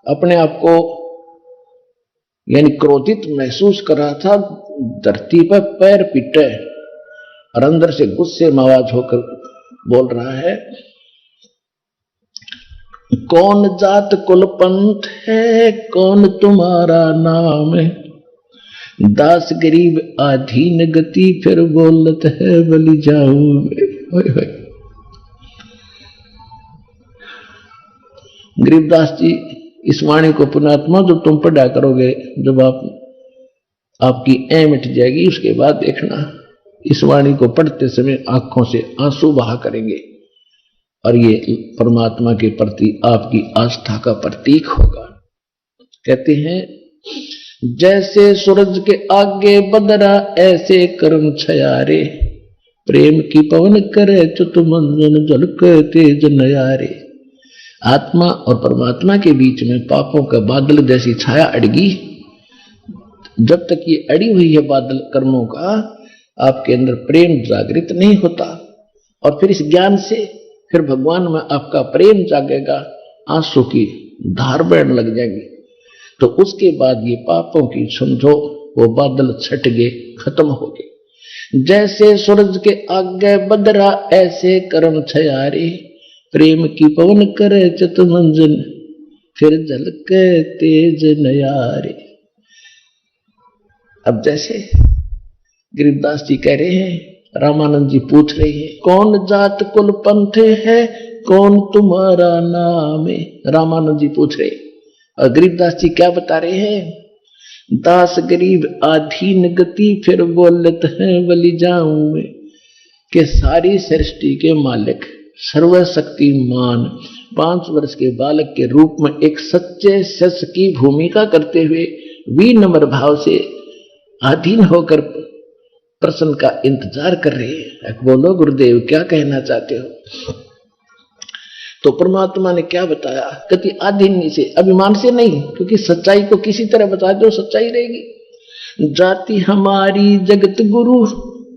अपने आप को यानी क्रोधित महसूस कर रहा था, धरती पर पैर पिटे और अंदर से गुस्से में आवाज होकर बोल रहा है, कौन जात कुल पंथ है, कौन तुम्हारा नाम है, दास गरीब आधीन गति फिर बोलत है बलि जाऊं। गरीबदास जी इस वाणी को पुण्यात्मा जब तुम पढ़ा करोगे, जब आपकी ऐ मिट जाएगी, उसके बाद देखना इस वाणी को पढ़ते समय आंखों से आंसू बहा करेंगे और ये परमात्मा के प्रति आपकी आस्था का प्रतीक होगा। कहते हैं जैसे सूरज के आगे बदरा ऐसे कर्म छयारे, प्रेम की पवन करे चुत मंजन झलके तेज नयारे। आत्मा और परमात्मा के बीच में पापों का बादल जैसी छाया अड़गी, जब तक ये अड़ी हुई है बादल कर्मों का, आपके अंदर प्रेम जागृत नहीं होता और फिर इस ज्ञान से फिर भगवान में आपका प्रेम जागेगा, आंसू की धार बहने लग जाएगी, तो उसके बाद ये पापों की समझो वो बादल छट गए, खत्म हो गए। जैसे सूरज के आगे बदरा ऐसे कर्म छयारे, प्रेम की पवन करे चित मंजन फिर झलके तेज नयारे। अब जैसे गरीबदास जी कह रहे हैं, रामानंद जी पूछ रहे हैं, कौन जात कुल पंथ है, कौन तुम्हारा नाम है। रामानंद जी पूछ रहे और गरीबदास जी क्या बता रहे हैं, दास गरीब आधीन गति फिर बोलत है बलि जाऊं मैं। कि सारी सृष्टि के मालिक सर्वशक्तिमान 5 वर्ष के बालक के रूप में एक सच्चे शिष्य की भूमिका करते हुए विनम्र भाव से अधीन होकर प्रश्न का इंतजार कर रहे हैं। बोलो गुरुदेव क्या कहना चाहते हो। तो परमात्मा ने क्या बताया, कहती अधीन से, अभिमान से नहीं, क्योंकि सच्चाई को किसी तरह बता दो सच्चाई रहेगी। जाति हमारी जगत गुरु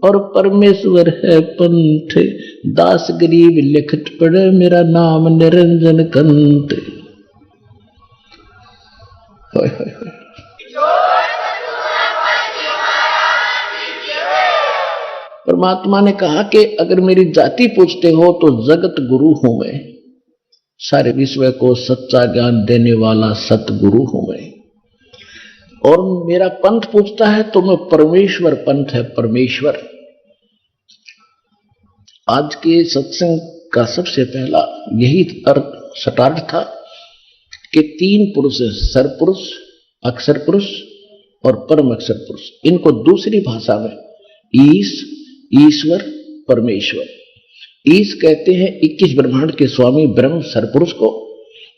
और परमेश्वर है पंथ, दास गरीब लिखत पड़े मेरा नाम निरंजन कंत। परमात्मा ने कहा कि अगर मेरी जाति पूछते हो तो जगत गुरु हूं मैं, सारे विश्व को सच्चा ज्ञान देने वाला सतगुरु हूं मैं। और मेरा पंथ पूछता है तो मैं परमेश्वर पंथ है, परमेश्वर। आज के सत्संग का सबसे पहला यही अर्थ स्टार्ट था कि 3 पुरुष है, सरपुरुष, अक्षर पुरुष और परम अक्षर पुरुष। इनको दूसरी भाषा में ईश्वर, परमेश्वर। ईश कहते हैं 21 ब्रह्मांड के स्वामी ब्रह्म सरपुरुष को,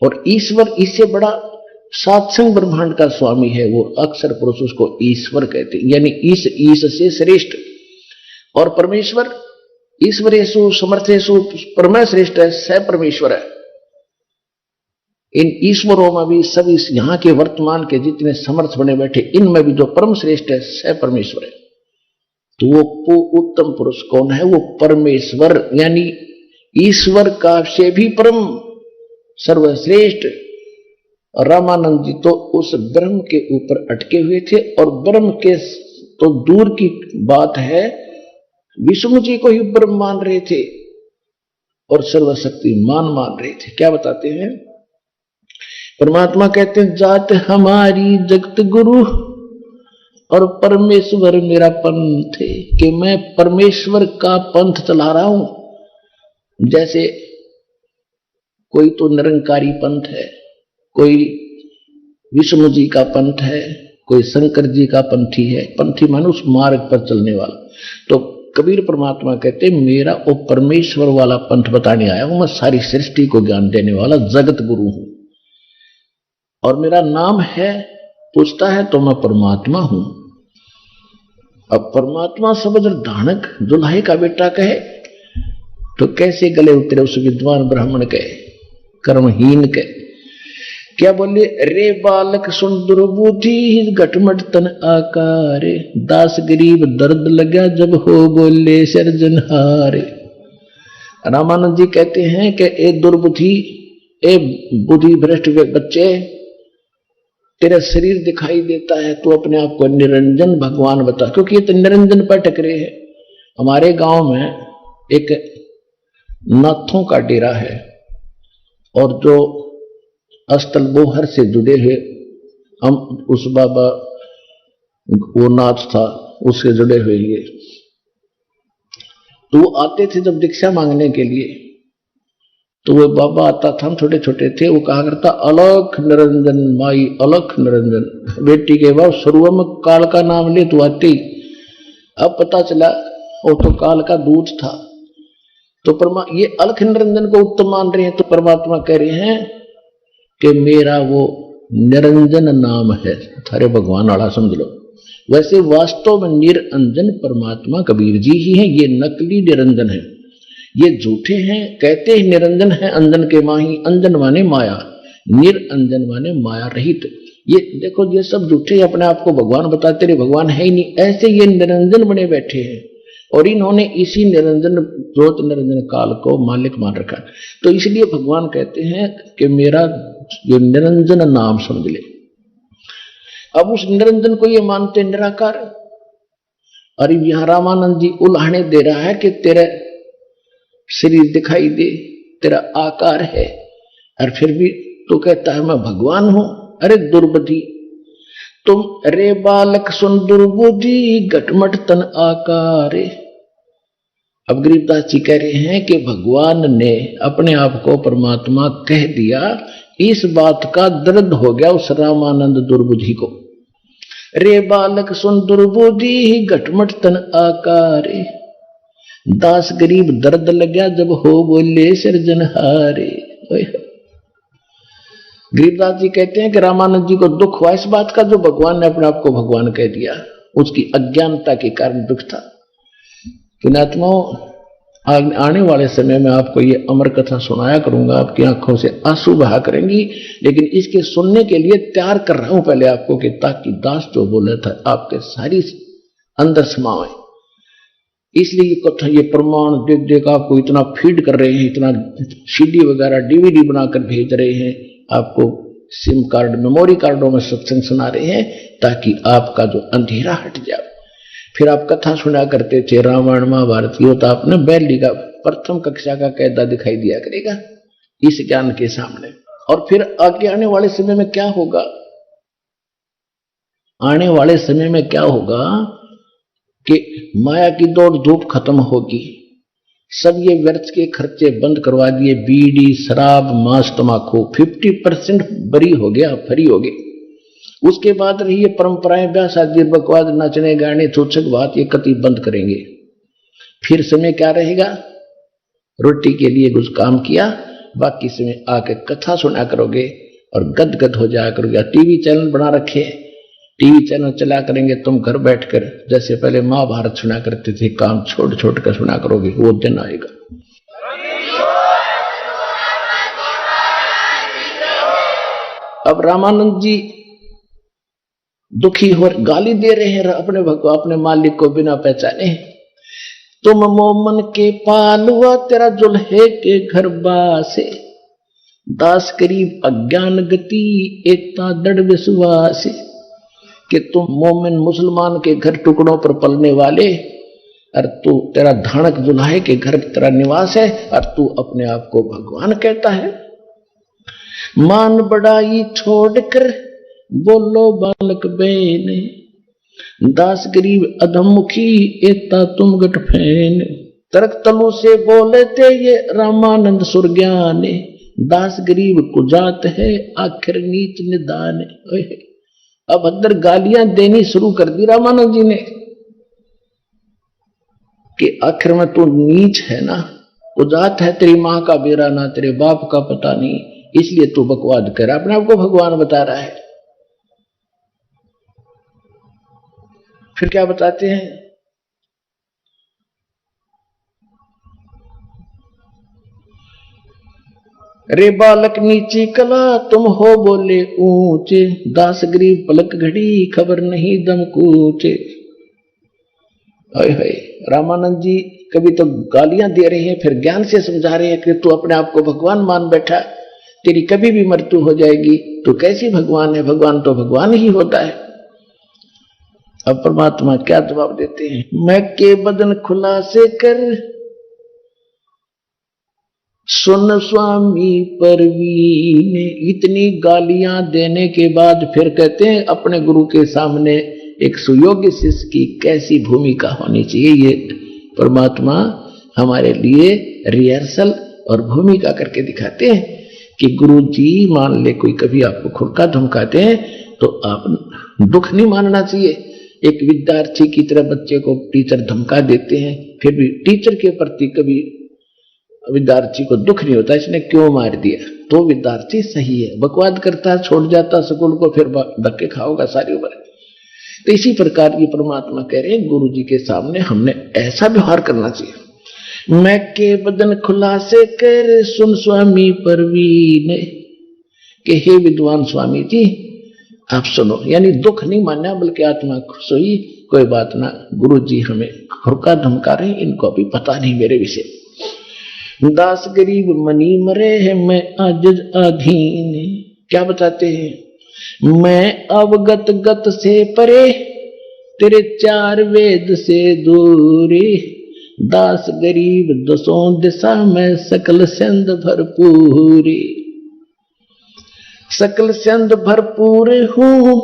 और ईश्वर इससे बड़ा सात्संग ब्रह्मांड का स्वामी है, वो अक्षर पुरुष, उसको ईश्वर कहते हैं, यानी ईश से श्रेष्ठ। और परमेश्वर ईश्वरेशु समर्थेशु परम श्रेष्ठ है, स परमेश्वर है। इन ईश्वरों में भी सभी यहां के वर्तमान के जितने समर्थ बने बैठे, इनमें भी जो परम श्रेष्ठ है स परमेश्वर है। तो वो उत्तम पुरुष कौन है, वो परमेश्वर, यानी ईश्वर का से भी परम सर्वश्रेष्ठ। रामानंद जी तो उस ब्रह्म के ऊपर अटके हुए थे, और ब्रह्म के तो दूर की बात है, विष्णु जी को ही ब्रह्म मान रहे थे। और सर्वशक्तिमान मान रहे थे। क्या बताते हैं परमात्मा? कहते हैं जात हमारी जगत गुरु और परमेश्वर मेरा पंथ है, कि मैं परमेश्वर का पंथ चला रहा हूं। जैसे कोई तो निरंकारी पंथ है, कोई विष्णु जी का पंथ है, कोई शंकर जी का पंथी है। पंथी मानो उस मार्ग पर चलने वाला। तो कबीर परमात्मा कहते मेरा वो परमेश्वर वाला पंथ बताने आया हूं, मैं सारी सृष्टि को ज्ञान देने वाला जगत गुरु हूं और मेरा नाम है। पूछता है तो मैं परमात्मा हूं। अब परमात्मा समझ धानक दुल्हे का बेटा कहे तो कैसे गले उतरे उस विद्वान ब्राह्मण के, कर्महीन के? क्या बोले? रे बालक सुन दुर्बुद्धि घटमट तन आकारे, दास गरीब दर्द लगा जब हो बोले सर्जनहारे। रामानंद जी कहते हैं कि ए दुर्बुद्धि, ए बुद्धि भ्रष्ट बच्चे, तेरा शरीर दिखाई देता है तो अपने आप को निरंजन भगवान बता, क्योंकि ये तो निरंजन पर टकरे है। हमारे गांव में एक नाथों का डेरा है और जो अस्तल बोहर से जुड़े हुए हम उस बाबा वो नाथ था उससे जुड़े हुए ये, तो वो आते थे जब दीक्षा मांगने के लिए, तो वो बाबा आता था, हम छोटे छोटे थे, वो कहा करता अलख निरंजन माई अलख निरंजन। बेटी के बाद शुरू में काल का नाम ले तो आती। अब पता चला वो तो काल का दूध था। तो ये अलख निरंजन को उत्तम मान रहे हैं, तो परमात्मा कह रहे हैं कि मेरा वो निरंजन नाम है, थारे भगवान आड़ा समझ लो। वैसे वास्तव में निरंजन परमात्मा कबीर जी ही है, ये नकली निरंजन है, ये झूठे हैं। कहते हैं निरंजन है अंजन के माही, अंजन माने माया, निरंजन माने माया रहित। ये देखो ये सब झूठे अपने आप को भगवान बताते रहे, भगवान है ही नहीं, ऐसे ये निरंजन बने बैठे हैं और इन्होंने इसी निरंजन ज्योत निरंजन काल को मालिक मान रखा। तो इसलिए भगवान कहते हैं कि मेरा ये निरंजन नाम समझ ले। अब उस निरंजन को ये मानते निराकार। और यहां रामानंद जी उल्हाने दे रहा है कि तेरा शरीर दिखाई दे, तेरा आकार है, और फिर भी तो कहता है मैं भगवान हूं। अरे दुर्बुद्धि तुम, रे बालक सुन दुर्बुद्धि घटमट तन आकारे। अब गरीबदास जी कह रहे हैं कि भगवान ने अपने आप को परमात्मा कह दिया, इस बात का दर्द हो गया उस रामानंद दुर्बुद्धि को। रे बालक सुन दुर्बुद्धि घटमट तन आकारे, दास गरीब दर्द लगा जब हो बोले सिरजनहारे। गरीबदास जी कहते हैं कि रामानंद जी को दुख हुआ इस बात का जो भगवान ने अपने आप को भगवान कह दिया, उसकी अज्ञानता के कारण दुख था। पुण्यात्माओं, आने वाले समय में आपको ये अमर कथा सुनाया करूंगा, आपकी आंखों से आंसू बहा करेंगी, लेकिन इसके सुनने के लिए तैयार कर रहा हूं पहले आपको, कि ताकि दास जो बोला था आपके सारी अंदर समाए। इसलिए ये कथा, ये प्रमाण देख देख आपको इतना फीड कर रहे हैं, इतना सीडी वगैरह डीवीडी बनाकर भेज रहे हैं, आपको सिम कार्ड मेमोरी कार्डों में सत्संग सुना रहे हैं, ताकि आपका जो अंधेरा हट जाए। फिर आप कथा सुना करते थे रामायण महाभारत की, तो आपने बैली का प्रथम कक्षा का कैदा दिखाई दिया करेगा इस ज्ञान के सामने। और फिर आगे आने वाले समय में क्या होगा? आने वाले समय में क्या होगा कि माया की दौड़ धूप खत्म होगी, सब ये व्यर्थ के खर्चे बंद करवा दिए, बीड़ी शराब मांस तमाकू 50% बरी हो गया, फ्री हो गए। उसके बाद रही ये परंपराएं, ब्याह शादी बकवाद नाचने गाने थूचक बात, ये कति बंद करेंगे। फिर समय क्या रहेगा? रोटी के लिए कुछ काम किया, बाकी समय आके कथा सुना करोगे और गदगद हो जाया करोगे। टीवी चैनल बना रखे, टीवी चैनल चला करेंगे, तुम घर बैठकर जैसे पहले महाभारत सुना करते थे, काम छोड़ छोड़ कर सुना करोगे, वो दिन आएगा। अब रामानंद जी दुखी हो, गाली दे रहे हैं अपने भगवान, अपने मालिक को बिना पहचाने। तुम मोमन के पालुआ तेरा जुल्हे के घर बासे, दास करीब अज्ञान गति एकता दृढ़ विश्वास। कि तुम मोमिन मुसलमान के घर टुकड़ों पर पलने वाले, और तू, तेरा धानक दुल्हे के घर तेरा निवास है और तू अपने आप को भगवान कहता है। मान बड़ाई छोड़कर बोलो बालक बेने, दास गरीब अधमुखी एता तुम गट फैन। तर्क तलु से बोले थे ये रामानंद सुरज्ञाने, दास गरीब कुजात है आखिर नीच निदान। अब अंदर गालियां देनी शुरू कर दी रामानंद जी ने कि आखिर में तू नीच है ना, कुजात है, तेरी मां का बेरा ना तेरे बाप का पता नहीं, इसलिए तू बकवाद कर, अपने आप को भगवान बता रहा है। फिर क्या बताते हैं, रे बालक नीची कला तुम हो बोले ऊंचे, दास गरीब पलक घड़ी खबर नहीं दम कूचे। रामानंद जी कभी तो गालियां दे रहे हैं, फिर ज्ञान से समझा रहे हैं कि तू अपने आप को भगवान मान बैठा, तेरी कभी भी मृत्यु हो जाएगी, तू कैसी भगवान है, भगवान तो भगवान ही होता है। अब परमात्मा क्या जवाब देते हैं, मैं के बदन खुला से कर सुन स्वामी परवीन। इतनी गालियां देने के बाद फिर कहते हैं अपने गुरु के सामने एक सुयोग्य शिष्य की कैसी भूमिका होनी चाहिए। ये परमात्मा हमारे लिए रिहर्सल और भूमिका करके दिखाते हैं कि गुरु जी मान ले कोई कभी आपको खुरका धमकाते हैं तो आप दुख नहीं मानना चाहिए। एक विद्यार्थी की तरह बच्चे को टीचर धमका देते हैं, फिर भी टीचर के प्रति कभी विद्यार्थी को दुख नहीं होता इसने क्यों मार दिया, तो विद्यार्थी सही है। बकवाद करता है, छोड़ जाता स्कूल को, फिर धक्के खाओगा सारी उम्र। तो इसी प्रकार ये परमात्मा कह रहे हैं गुरु जी के सामने हमने ऐसा व्यवहार करना चाहिए। मैं के बदन खुला से कर सुन स्वामी परवीन, कि हे विद्वान स्वामी जी आप सुनो, यानी दुख नहीं मानना बल्कि आत्मा खुश हुई, कोई बात ना, गुरु जी हमें खुरका धमका रहे, इनको अभी पता नहीं मेरे विषय। दास गरीब मनी मरे है मैं आजिज अधीन। क्या बताते हैं, मैं अवगत गत से परे तेरे चार वेद से दूरी, दास गरीब दसों दिशा में सकल सिंध भरपूरी। सकल सिंध भरपूर हूँ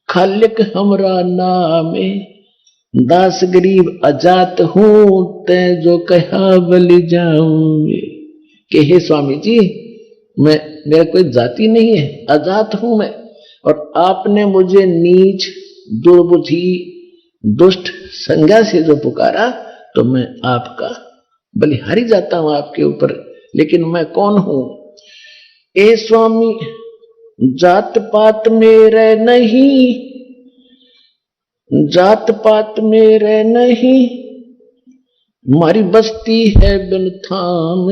खालिक हमरा नामे, दास गरीब अजात हूं ते जो कहा बलि जाऊंगे। कि हे स्वामी जी मैं, मेरा कोई जाति नहीं है, अजात हूं मैं, और आपने मुझे नीच दुर्बुद्धि दुष्ट संज्ञा से जो पुकारा तो मैं आपका बलिहारी जाता हूं आपके ऊपर। लेकिन मैं कौन हूं, ए स्वामी जात पात मेरे नहीं, जात पात मेरे नहीं, मारी बस्ती है बिन थाम,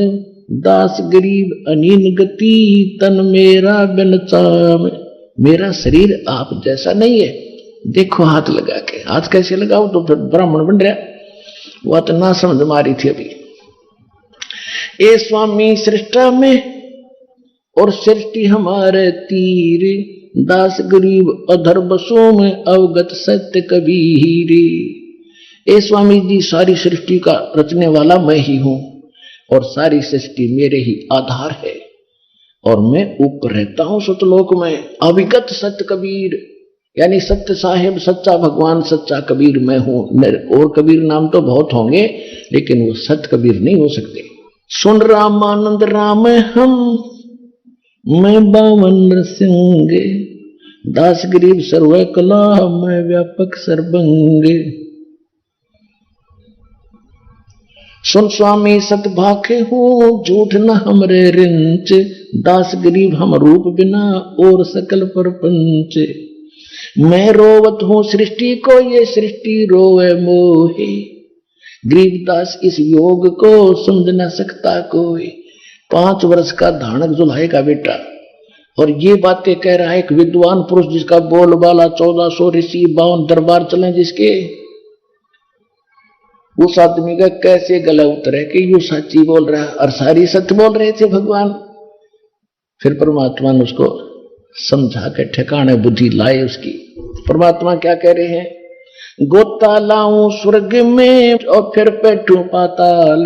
दास गरीब अनीन गति तन मेरा बिन चाम। मेरा शरीर आप जैसा नहीं है, देखो हाथ लगा के, हाथ कैसे लगाओ तो फिर ब्राह्मण बन रहा, वह तो ना समझ मारी थी अभी। ए स्वामी सृष्टा में और सृष्टि हमारे तीर, दास गरीब अधर बसों में अवगत सत्य कबीर। ए स्वामी जी सारी सृष्टि का रचने वाला मैं ही हूं और सारी सृष्टि मेरे ही आधार है, और मैं ऊपर रहता हूं सतलोक में। अविगत सत्य कबीर, यानी सत्य साहेब सच्चा भगवान सच्चा कबीर मैं हूं। और कबीर नाम तो बहुत होंगे लेकिन वो सत्य कबीर नहीं हो सकते। सुन रामानंद राम हम मैं बावन सिंह, दास गरीब सर्व कला मैं व्यापक सर्वंग। सुन स्वामी सत भाखे हूँ झूठ न हमरे रिंच, दास गरीब हम रूप बिना और सकल परपंच। मैं रोवत हूँ सृष्टि को ये सृष्टि रोवे मोहे, गरीबदास इस योग को समझ न सकता कोई। 5 वर्ष का धानक जुल्हे का बेटा और ये बातें कह रहा है एक विद्वान पुरुष जिसका बोलबाला 1400 ऋषि 52 दरबार चले जिसके। उस आदमी का कैसे गला उतरे कि यू सच्ची बोल रहा है और सारी सत्य बोल रहे थे भगवान। फिर परमात्मा ने उसको समझा के ठिकाने बुद्धि लाए उसकी। परमात्मा क्या कह रहे हैं, गोता लाऊं स्वर्ग में और फिर बैठूं पाताल,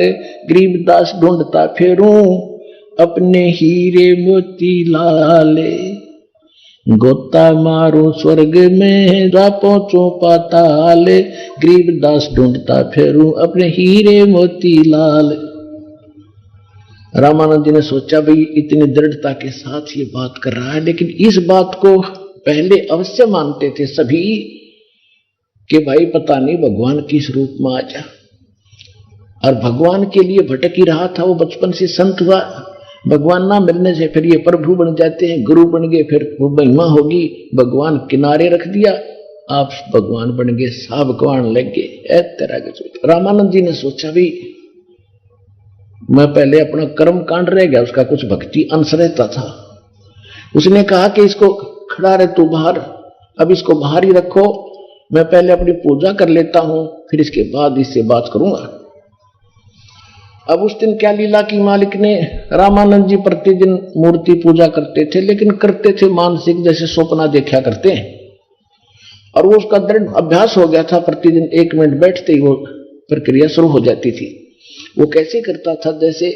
गरीबदास ढूंढता फिरूं अपने हीरे मोती लाल। गोता मारूं स्वर्ग में जा पहुंचूं पाताल, गरीबदास ढूंढता फिरूं अपने हीरे मोती लाल। रामानंद जी ने सोचा भाई इतनी दृढ़ता के साथ ये बात कर रहा है, लेकिन इस बात को पहले अवश्य मानते थे सभी कि भाई पता नहीं भगवान किस रूप में आ जा, और भगवान के लिए भटक ही रहा था। वो बचपन से संत हुआ, भगवान ना मिलने से फिर ये प्रभु बन जाते हैं, गुरु बन गए, फिर वो महिमा होगी, भगवान किनारे रख दिया, आप भगवान बन गए, साब कवान लग गए। तरह के रामानंद जी ने सोचा भी मैं पहले अपना कर्म कांड रह गया, उसका कुछ भक्ति अंश रहता था। उसने कहा कि इसको खड़ा रहे तू बाहर, अब इसको बाहर ही रखो, मैं पहले अपनी पूजा कर लेता हूं, फिर इसके बाद इससे बात करूंगा। अब उस दिन क्या लीला की मालिक ने, रामानंद जी प्रतिदिन मूर्ति पूजा करते थे, लेकिन करते थे मानसिक, जैसे स्वप्न देखा करते हैं, और वो उसका दृढ़ अभ्यास हो गया था। प्रतिदिन 1 मिनट बैठते ही वो प्रक्रिया शुरू हो जाती थी। वो कैसे करता था, जैसे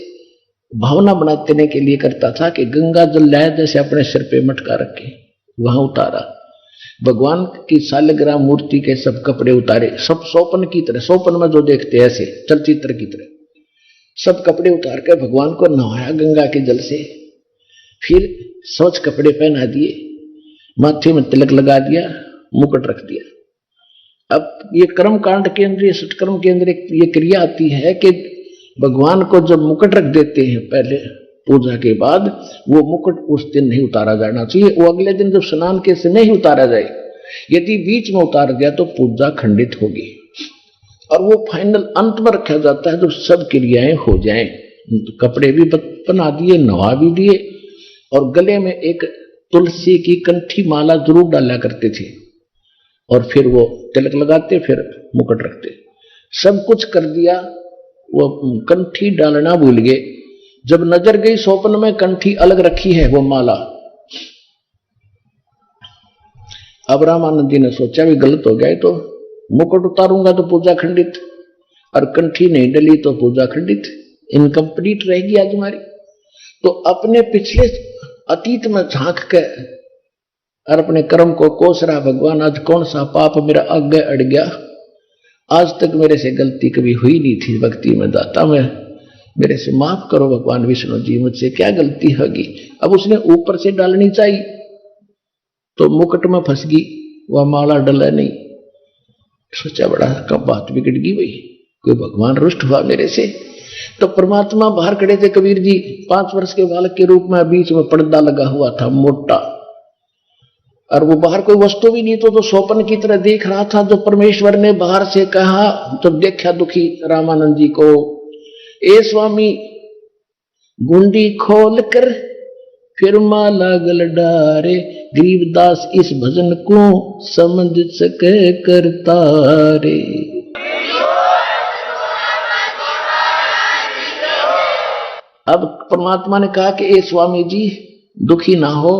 भावना बनाने के लिए करता था कि गंगा जल लाया, जैसे अपने सिर पे मटका रखे वहां उतारा, भगवान की सालग्राम मूर्ति के सब कपड़े उतारे, सब स्वप्न की तरह, स्वप्न में जो देखते हैं ऐसे चलचित्र की तरह, सब कपड़े उतार कर भगवान को नहाया गंगा के जल से, फिर स्वच्छ कपड़े पहना दिए, माथे में तिलक लगा दिया, मुकुट रख दिया। अब ये कर्म कांड के अंदर, ये सत्कर्म के अंदर ये क्रिया आती है कि भगवान को जब मुकुट रख देते हैं पहले पूजा के बाद, वो मुकुट उस दिन नहीं उतारा जाना चाहिए, वो अगले दिन जब स्नान के समय ही उतारा जाए। यदि बीच में उतार दिया तो पूजा खंडित होगी, और वो फाइनल अंत में रखा जाता है जब सब क्रियाएं हो जाएं। कपड़े भी बना दिए, नवा भी दिए, और गले में एक तुलसी की कंठी माला जरूर डाला करते थे, और फिर वो तिलक लगाते, फिर मुकुट रखते, सब कुछ कर दिया। वो कंठी डालना भूल गए, जब नजर गई स्वप्न में कंठी अलग रखी है वो माला। अब रामानंद जी ने सोचा भी गलत हो गया, तो मुकुट उतारूंगा तो पूजा खंडित, और कंठी नहीं डली तो पूजा खंडित, इनकम्प्लीट रहेगी आज हमारी। तो अपने पिछले अतीत में झांक के और अपने कर्म को कोस रहा, भगवान आज कौन सा पाप मेरा आगे अड़ गया, आज तक मेरे से गलती कभी हुई नहीं थी भक्ति में, दाता मैं मेरे से माफ करो भगवान विष्णु जी, मुझसे क्या गलती होगी। अब उसने ऊपर से डालनी चाहिए तो मुकुट में फंस गई, वह माला डला नहीं। सोचा बड़ा कब बात बिगड़ गई भाई, कोई भगवान रुष्ट हुआ मेरे से। तो परमात्मा बाहर खड़े थे, कबीर जी 5 वर्ष के बालक के रूप में, बीच में पर्दा लगा हुआ था मोटा, और वो बाहर कोई वस्तु भी नहीं, तो स्वप्न की तरह देख रहा था। जो परमेश्वर ने बाहर से कहा, जब देखा दुखी रामानंद जी को, ए स्वामी गुंडी खोल कर फिर माला गल डारे, गरीबदास इस भजन को समझ सके करता रे। अब परमात्मा ने कहा कि ए स्वामी जी दुखी ना हो,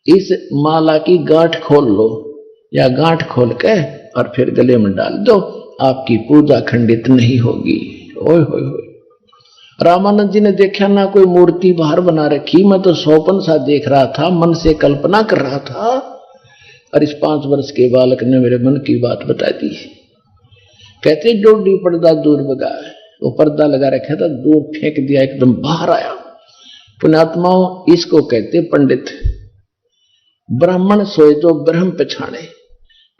इस माला की गांठ खोल लो, या गांठ खोल के और फिर गले में डाल दो, आपकी पूजा खंडित नहीं होगी। ओए होए होए, रामानंद जी ने देखा ना कोई मूर्ति बाहर बना रखी, मैं तो स्वप्न सा देख रहा था, मन से कल्पना कर रहा था, और इस 5 वर्ष के बालक ने मेरे मन की बात बता दी। कहते डोडी पर्दा दूर भगा, वो पर्दा लगा रखा था, दूर फेंक दिया, एकदम बाहर आया। पुण्यात्माओं, इसको कहते पंडित। ब्राह्मण सोए तो ब्रह्म पछाणे,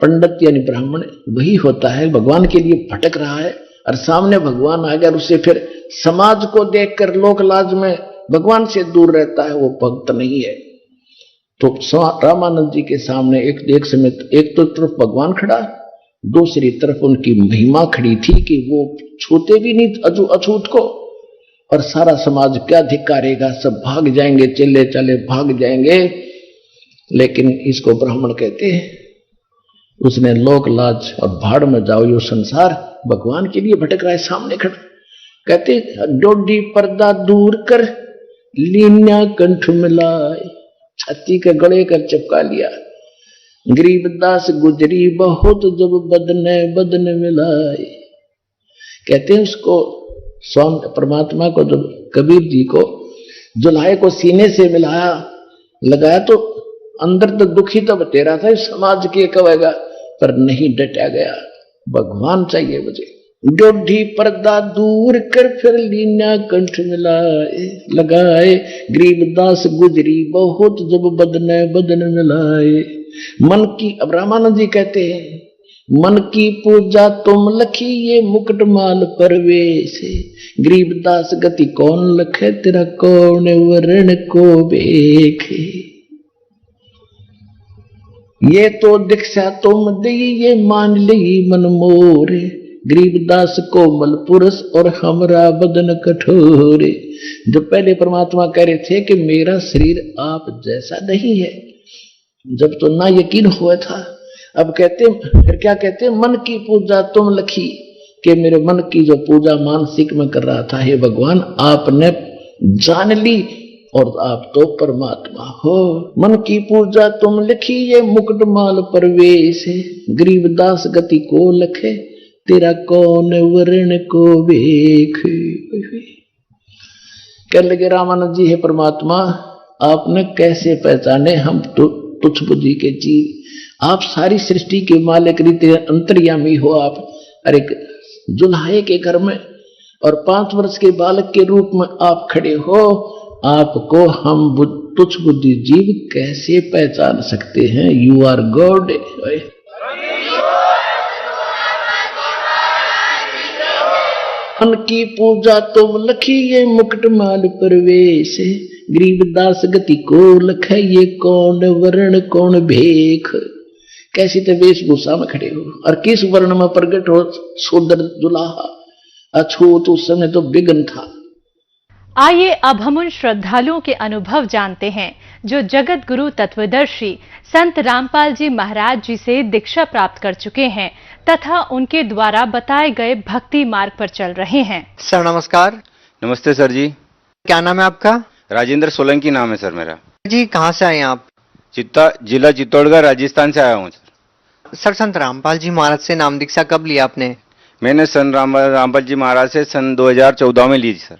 पंडित यानी ब्राह्मण वही होता है भगवान के लिए भटक रहा है, और सामने भगवान आ गया, उससे फिर समाज को देखकर लोक लाज में भगवान से दूर रहता है, वो भक्त नहीं है। तो रामानंद जी के सामने एक समय एक तो तरफ भगवान खड़ा, दूसरी तरफ उनकी महिमा खड़ी थी कि वो छूते भी नहीं अछूत को, और सारा समाज क्या धिक्कारेगा, सब भाग जाएंगे, चले चले भाग जाएंगे। लेकिन इसको ब्राह्मण कहते हैं। उसने लोक लाज और भाड़ में जाओ यो संसार, भगवान के लिए भटक रहा है, सामने खड़ा। कहते डोडी पर्दा दूर कर लीन्या कंठ मिलाए, छाती के गले कर चिपका लिया। गरीबदास गुजरी बहुत जब बदने बदन मिलाए। कहते हैं उसको स्वामी परमात्मा को, जब कबीर जी को जुल्हाए को सीने से मिलाया लगाया तो अंदर तो दुखी तो बतेरा था, इस समाज के कहेगा, पर नहीं डटा गया, भगवान चाहिए मुझे। डोढ़ी पर्दा दूर कर फिर लीना कंठ मिलाए लगाए। गरीबदास गुजरी बहुत जब बदने बदन मिलाए। मन की, अब रामानंद जी कहते हैं, मन की पूजा तुम लखी ये मुकुट माल परवेश। गरीबदास गति कौन लखे तेरा कौन वरण को बेखे। ये तो दीक्षा तुम दी ये मान ली मन मोरे। गरीबदास कोमल पुरुष और हमरा बदन कठोरे। जो पहले परमात्मा कह रहे थे कि मेरा शरीर आप जैसा नहीं है, जब तो ना यकीन हुआ था, अब कहते, फिर क्या कहते, मन की पूजा तुम लखी, कि मेरे मन की जो पूजा मानसिक में कर रहा था, हे भगवान आपने जान ली और आप तो परमात्मा हो। मन की पूजा तुम लिखी ये मुकुट माल परवेश। गरीबदास गति को लखे तेरा कौन वर्ण को बेख। कह लगे रामानंद जी, हे परमात्मा आपने कैसे पहचाने हम तो तुच्छ बुद्धि के जीव, आप सारी सृष्टि के मालिक रीति अंतर्यामी हो आप। अरे जुल्हाए के घर में और 5 वर्ष के बालक के रूप में आप खड़े हो, आपको हम तुच्छ बुद्धि जीव कैसे पहचान सकते हैं। You are God. मन की पूजा तुम लखी ये मुकुट माल परवेश। गरीबदास गति को लखे ये कौन वर्ण कौन भेख। कैसी तो वेशभूषा में खड़े हो और किस वर्ण में प्रकट हो, सुंदर दुल्हा अछूत, उस समय तो विघ्न था। आइए अब हम उन श्रद्धालुओं के अनुभव जानते हैं जो जगत गुरु तत्वदर्शी संत रामपाल जी महाराज जी से दीक्षा प्राप्त कर चुके हैं तथा उनके द्वारा बताए गए भक्ति मार्ग पर चल रहे हैं। सर नमस्कार। नमस्ते सर जी। क्या नाम है आपका? राजेंद्र सोलंकी नाम है सर मेरा। जी कहाँ से आए हैं आप? जिला चित्तौड़गढ़ राजस्थान से आया हूँ सर। सर संत रामपाल जी महाराज से नाम दीक्षा कब लिया आपने? मैंने संत रामपाल जी महाराज से सन 2014 में ली सर।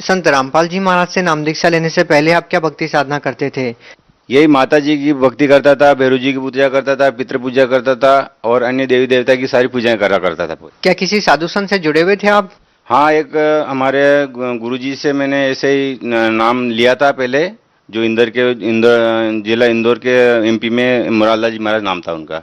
संत रामपाल जी महाराज से नाम दीक्षा लेने से पहले आप क्या भक्ति साधना करते थे? यही माता जी की भक्ति करता था, भैरू जी की पूजा करता था, पितृ पूजा करता था और अन्य देवी देवता की सारी पूजाएं करा करता था। क्या किसी साधु संत से जुड़े हुए थे आप? हाँ, एक हमारे गुरुजी से मैंने ऐसे ही नाम लिया था पहले, जो जिला इंदौर के एमपी में मुरारलाल जी महाराज नाम था उनका।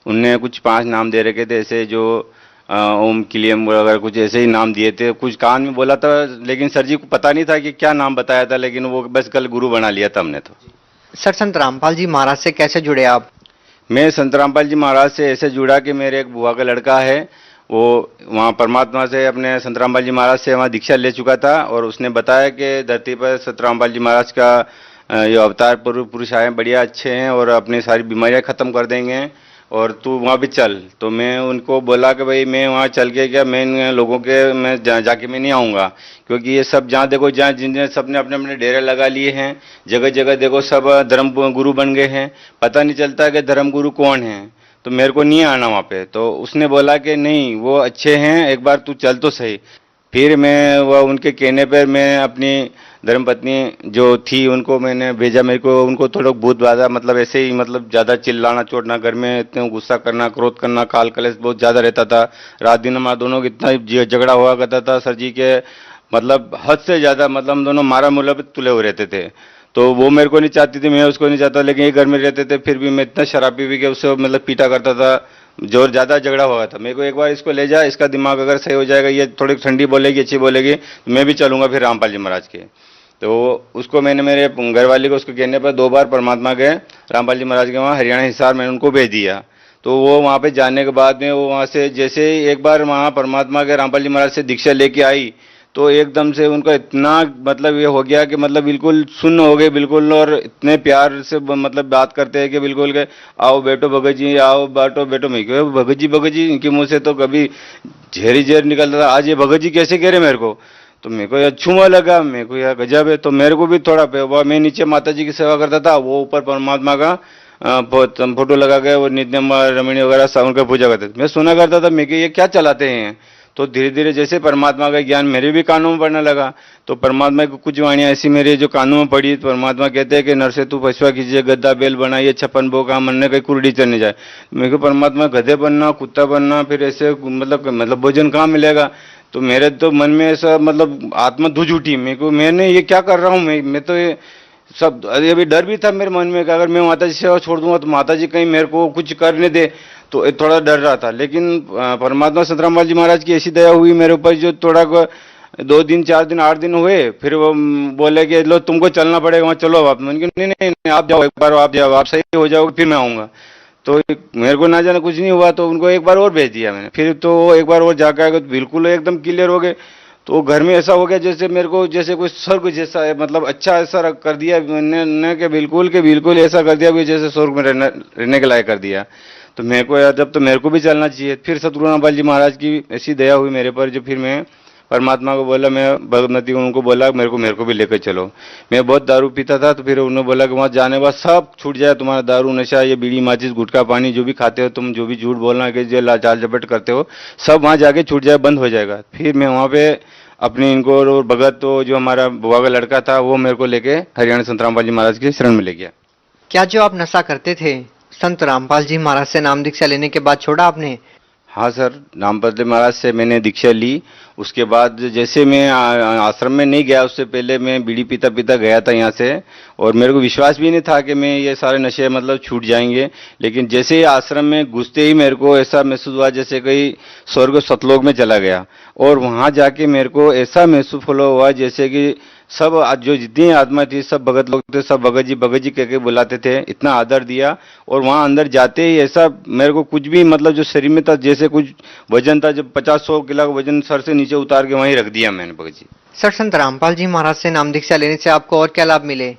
उनने कुछ 5 नाम दे रखे थे ऐसे, जो ओम किलियम वगैरह कुछ ऐसे ही नाम दिए थे। कुछ कान में बोला था, लेकिन सर जी को पता नहीं था कि क्या नाम बताया था, लेकिन वो बस कल गुरु बना लिया था हमने। तो सर संत रामपाल जी महाराज से कैसे जुड़े आप? मैं संत रामपाल जी महाराज से ऐसे जुड़ा कि मेरे एक बुआ का लड़का है, वो वहाँ परमात्मा से अपने संत रामपाल जी महाराज से वहाँ दीक्षा ले चुका था और उसने बताया कि धरती पर संत रामपाल जी महाराज का ये अवतार पुरुष आए, बढ़िया अच्छे हैं और अपनी सारी बीमारियाँ खत्म कर देंगे और तू वहाँ भी चल। तो मैं उनको बोला कि भाई मैं वहाँ चल के क्या, मैं इन लोगों के मैं जाके मैं नहीं आऊँगा, क्योंकि ये सब जहाँ देखो, जहाँ जिन सब ने अपने अपने डेरे लगा लिए हैं, जगह जगह देखो सब धर्म गुरु बन गए हैं, पता नहीं चलता कि धर्म गुरु कौन है। तो मेरे को नहीं आना वहाँ पे। तो उसने बोला कि नहीं वो अच्छे हैं, एक बार तू चल तो सही। फिर मैं वह उनके कहने पर मैं अपनी धर्मपत्नी जो थी उनको मैंने भेजा। मेरे को उनको थोड़ा बहुत ज़्यादा मतलब ऐसे ही मतलब ज़्यादा चिल्लाना चोटना, घर में इतने गुस्सा करना, क्रोध करना, काल कलेश बहुत ज़्यादा रहता था। रात दिन हमारा दोनों का इतना झगड़ा हुआ करता था सर जी के, मतलब हद से ज़्यादा, मतलब हम दोनों मारा मुला पे तुले हुए रहते थे। तो वो मेरे को नहीं चाहती थी, मैं उसको नहीं चाहता, लेकिन ये घर में रहते थे। फिर भी मैं इतना शराबी भी कि उससे मतलब पीटा करता था, जोर ज़्यादा झगड़ा हुआ था। मेरे को एक बार इसको ले जा, इसका दिमाग अगर सही हो जाएगा, ये थोड़ी ठंडी बोलेगी, अच्छी बोलेगी, तो मैं भी चलूँगा फिर रामपाल जी महाराज के। तो उसको मैंने मेरे घरवाली को उसके कहने पर 2 बार परमात्मा गए रामपाल जी महाराज के वहाँ हरियाणा हिसार, मैंने उनको भेज दिया। तो वो वहाँ पे जाने के बाद में वो वहाँ से जैसे ही एक बार वहाँ परमात्मा के रामपाल जी महाराज से दीक्षा लेके आई, तो एकदम से उनका इतना मतलब ये हो गया कि मतलब बिल्कुल सुन्न हो गए बिल्कुल, और इतने प्यार से मतलब बात करते हैं कि बिल्कुल के आओ बैठो भगत जी, आओ बैठो बैठो। मैं क्यों भगत जी, इनके मुँह से तो कभी झेरी झेर निकलता था, आज ये भगत जी कैसे कह रहे मेरे को। तो मेरे को अच्छुआ लगा, मेरे को यार गजब है। तो मेरे को भी थोड़ा, मैं नीचे माता जी की सेवा करता था, वो ऊपर परमात्मा का फोटो लगा के वो नित्यम रमणी वगैरह सब उनका पूजा करते थे। मैं सुना करता था, मैं कि ये क्या चलाते हैं। तो धीरे धीरे जैसे परमात्मा का ज्ञान मेरे भी कानों में पड़ने लगा, तो परमात्मा की कुछ वाणियां ऐसी मेरे जो कानों में पड़ी। परमात्मा कहते हैं कि नर से तू पशुआ कीजिए, गद्दा बैल बनाइए, 56 भोग का मन ने कहीं कुरडी चढ़ने जाए। मेरे को परमात्मा गधे बनना, कुत्ता बनना, फिर ऐसे मतलब भोजन कहाँ मिलेगा। तो मेरे तो मन में ऐसा मतलब आत्मा धुज उठी मेरे को, मैंने ये क्या कर रहा हूँ मैं तो ये सब। अभी डर भी था मेरे मन में कि अगर मैं माता जी सेवा छोड़ दूंगा तो माता जी कहीं मेरे को कुछ करने दे, तो थोड़ा डर रहा था। लेकिन परमात्मा संत रामपाल जी महाराज की ऐसी दया हुई मेरे ऊपर, जो थोड़ा 2 दिन 4 दिन 8 दिन हुए, फिर वो बोले कि लो तुमको चलना पड़ेगा, वहाँ चलो आप। मैंने कहा नहीं नहीं नहीं, आप जाओ, एक बार आप जाओ, आप सही हो जाओगे फिर मैं आऊँगा। तो मेरे को ना जाना कुछ नहीं हुआ, तो उनको एक बार और भेज दिया मैंने। फिर तो एक बार और जाकर आए तो बिल्कुल एकदम क्लियर हो गए। तो घर में ऐसा हो गया जैसे मेरे को जैसे कोई स्वर्ग जैसा है, मतलब अच्छा ऐसा कर दिया मैंने कि बिल्कुल ऐसा कर दिया कि जैसे स्वर्ग में रहने के लायक कर दिया। तो मेरे को यार जब तो मेरे को भी चलना चाहिए। फिर सतगुरु रामपाल जी महाराज की ऐसी दया हुई मेरे पर, जो फिर मैं परमात्मा को बोला, मैं भगवती उनको बोला मेरे को भी लेकर चलो। मैं बहुत दारू पीता था, तो फिर उन्होंने बोला कि वहाँ जाने के बाद सब छूट जाए, तुम्हारा दारू नशा, ये बीड़ी माचिस गुटखा पानी जो भी खाते हो तुम, जो भी झूठ बोलना के जो लाचार झपट करते हो, सब वहाँ जाके छूट जाए, बंद हो जाएगा। फिर मैं वहाँ पे अपनी इनको और भगत तो जो हमारा बुआ का लड़का था वो मेरे को लेके हरियाणा संत रामपाल जी महाराज के शरण में ले गया। क्या जो आप नशा करते थे संत रामपाल जी महाराज से नाम दीक्षा लेने के बाद छोड़ा आपने? हाँ सर, रामपाल जी महाराज से मैंने दीक्षा ली। उसके बाद जैसे मैं आश्रम में नहीं गया, उससे पहले मैं बीड़ी पीता पीता गया था यहाँ से, और मेरे को विश्वास भी नहीं था कि मैं ये सारे नशे मतलब छूट जाएंगे। लेकिन जैसे ही आश्रम में घुसते ही मेरे को ऐसा महसूस हुआ जैसे कहीं स्वर्ग सतलोक में चला गया। और वहाँ जाके मेरे को ऐसा महसूस हुआ जैसे कि सब जो जितनी आत्मा थी सब भगत लोग थे, सब भगत जी कह के बुलाते थे, इतना आदर दिया। और वहाँ अंदर जाते ही ऐसा मेरे को कुछ भी मतलब जो शरीर में था, जैसे कुछ वजन था, जब 50-100 किलो का वजन सर से नीचे उतार के वहीं रख दिया मैंने भगत जी। सर, संत रामपाल जी महाराज से नाम दीक्षा लेने से आपको और क्या लाभ मिले?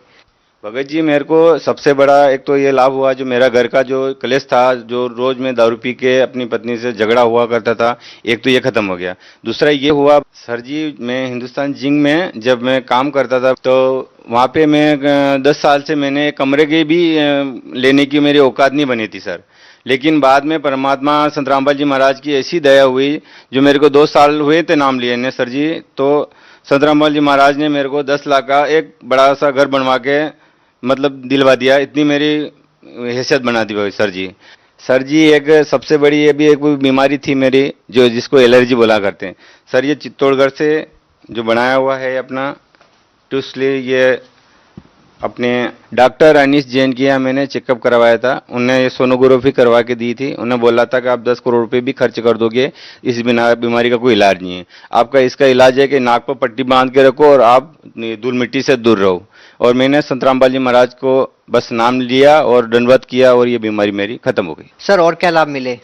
भगत जी, मेरे को सबसे बड़ा एक तो ये लाभ हुआ, जो मेरा घर का जो क्लेश था, जो रोज में दारू पी के अपनी पत्नी से झगड़ा हुआ करता था, एक तो ये खत्म हो गया। दूसरा ये हुआ सर जी, मैं हिंदुस्तान जिंक में जब मैं काम करता था, तो वहाँ पे मैं 10 साल से मैंने कमरे की भी लेने की मेरी औकात नहीं बनी थी सर। लेकिन बाद में परमात्मा संत रामपाल जी महाराज की ऐसी दया हुई, जो मेरे को 2 साल हुए थे नाम लिए ने सर जी, तो संत रामपाल जी महाराज ने मेरे को 10 लाख का एक बड़ा सा घर बनवा के मतलब दिलवा दिया। इतनी मेरी हैसियत बना दी भाई सर जी। सर जी, एक सबसे बड़ी ये भी एक बीमारी थी मेरी, जो जिसको एलर्जी बोला करते हैं सर। ये चित्तौड़गढ़ से जो बनाया हुआ है अपना टूसली, ये अपने डॉक्टर अनीश जैन के यहाँ मैंने चेकअप करवाया था। उन्हें ये सोनोग्राफी करवा के दी थी। उन्हें बोला था कि आप 10 करोड़ रुपए भी खर्च कर दोगे, इस बीमारी का कोई इलाज नहीं है। आपका इसका इलाज है कि नाक पर पट्टी बांध के रखो और आप धूल मिट्टी से दूर रहो। और मैंने संत रामपाल जी महाराज को बस नाम लिया और दंडवत किया, और ये बीमारी मेरी खत्म हो गई। सर, और क्या लाभ मिले?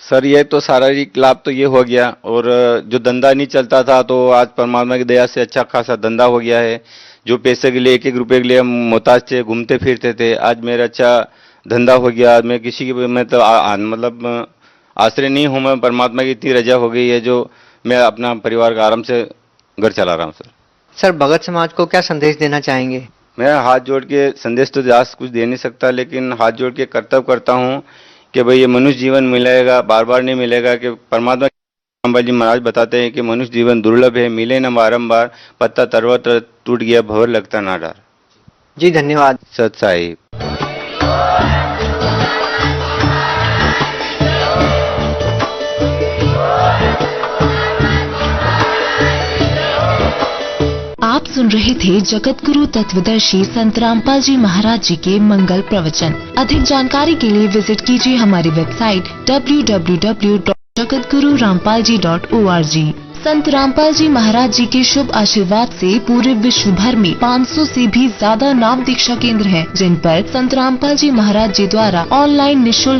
सर, ये तो शारीरिक लाभ तो ये हो गया, और जो धंधा नहीं चलता था तो आज परमात्मा की दया से अच्छा खासा धंधा हो गया है। जो पैसे के लिए 1-1 रुपए के लिए हम मोहताज थे, घूमते फिरते थे, आज मेरा अच्छा धंधा हो गया। मैं किसी की मतलब आश्रय नहीं हूँ, मैं परमात्मा की इतनी रजा हो गई है, जो मैं अपना परिवार का आराम से घर चला रहा हूँ सर। सर, भगत समाज को क्या संदेश देना चाहेंगे? मैं हाथ जोड़ के संदेश तो आज कुछ दे नहीं सकता, लेकिन हाथ जोड़ के कर्तव्य करता हूँ कि भाई ये मनुष्य जीवन मिलेगा, बार बार नहीं मिलेगा। कि परमात्मा रामपाल जी महाराज बताते हैं कि मनुष्य जीवन दुर्लभ है, मिले न बारंबार, पत्ता तरवत टूट गया भवर लगता ना डर। जी धन्यवाद। सत साहिब। आप सुन रहे थे जगत गुरु तत्वदर्शी संत रामपाल जी महाराज जी के मंगल प्रवचन। अधिक जानकारी के लिए विजिट कीजिए हमारी वेबसाइट www.jagatgururampalji.org। संत रामपाल जी महाराज जी के शुभ आशीर्वाद से पूरे विश्व भर में 500 से भी ज्यादा नाम दीक्षा केंद्र हैं, जिन पर संत रामपाल जी महाराज जी द्वारा ऑनलाइन निःशुल्क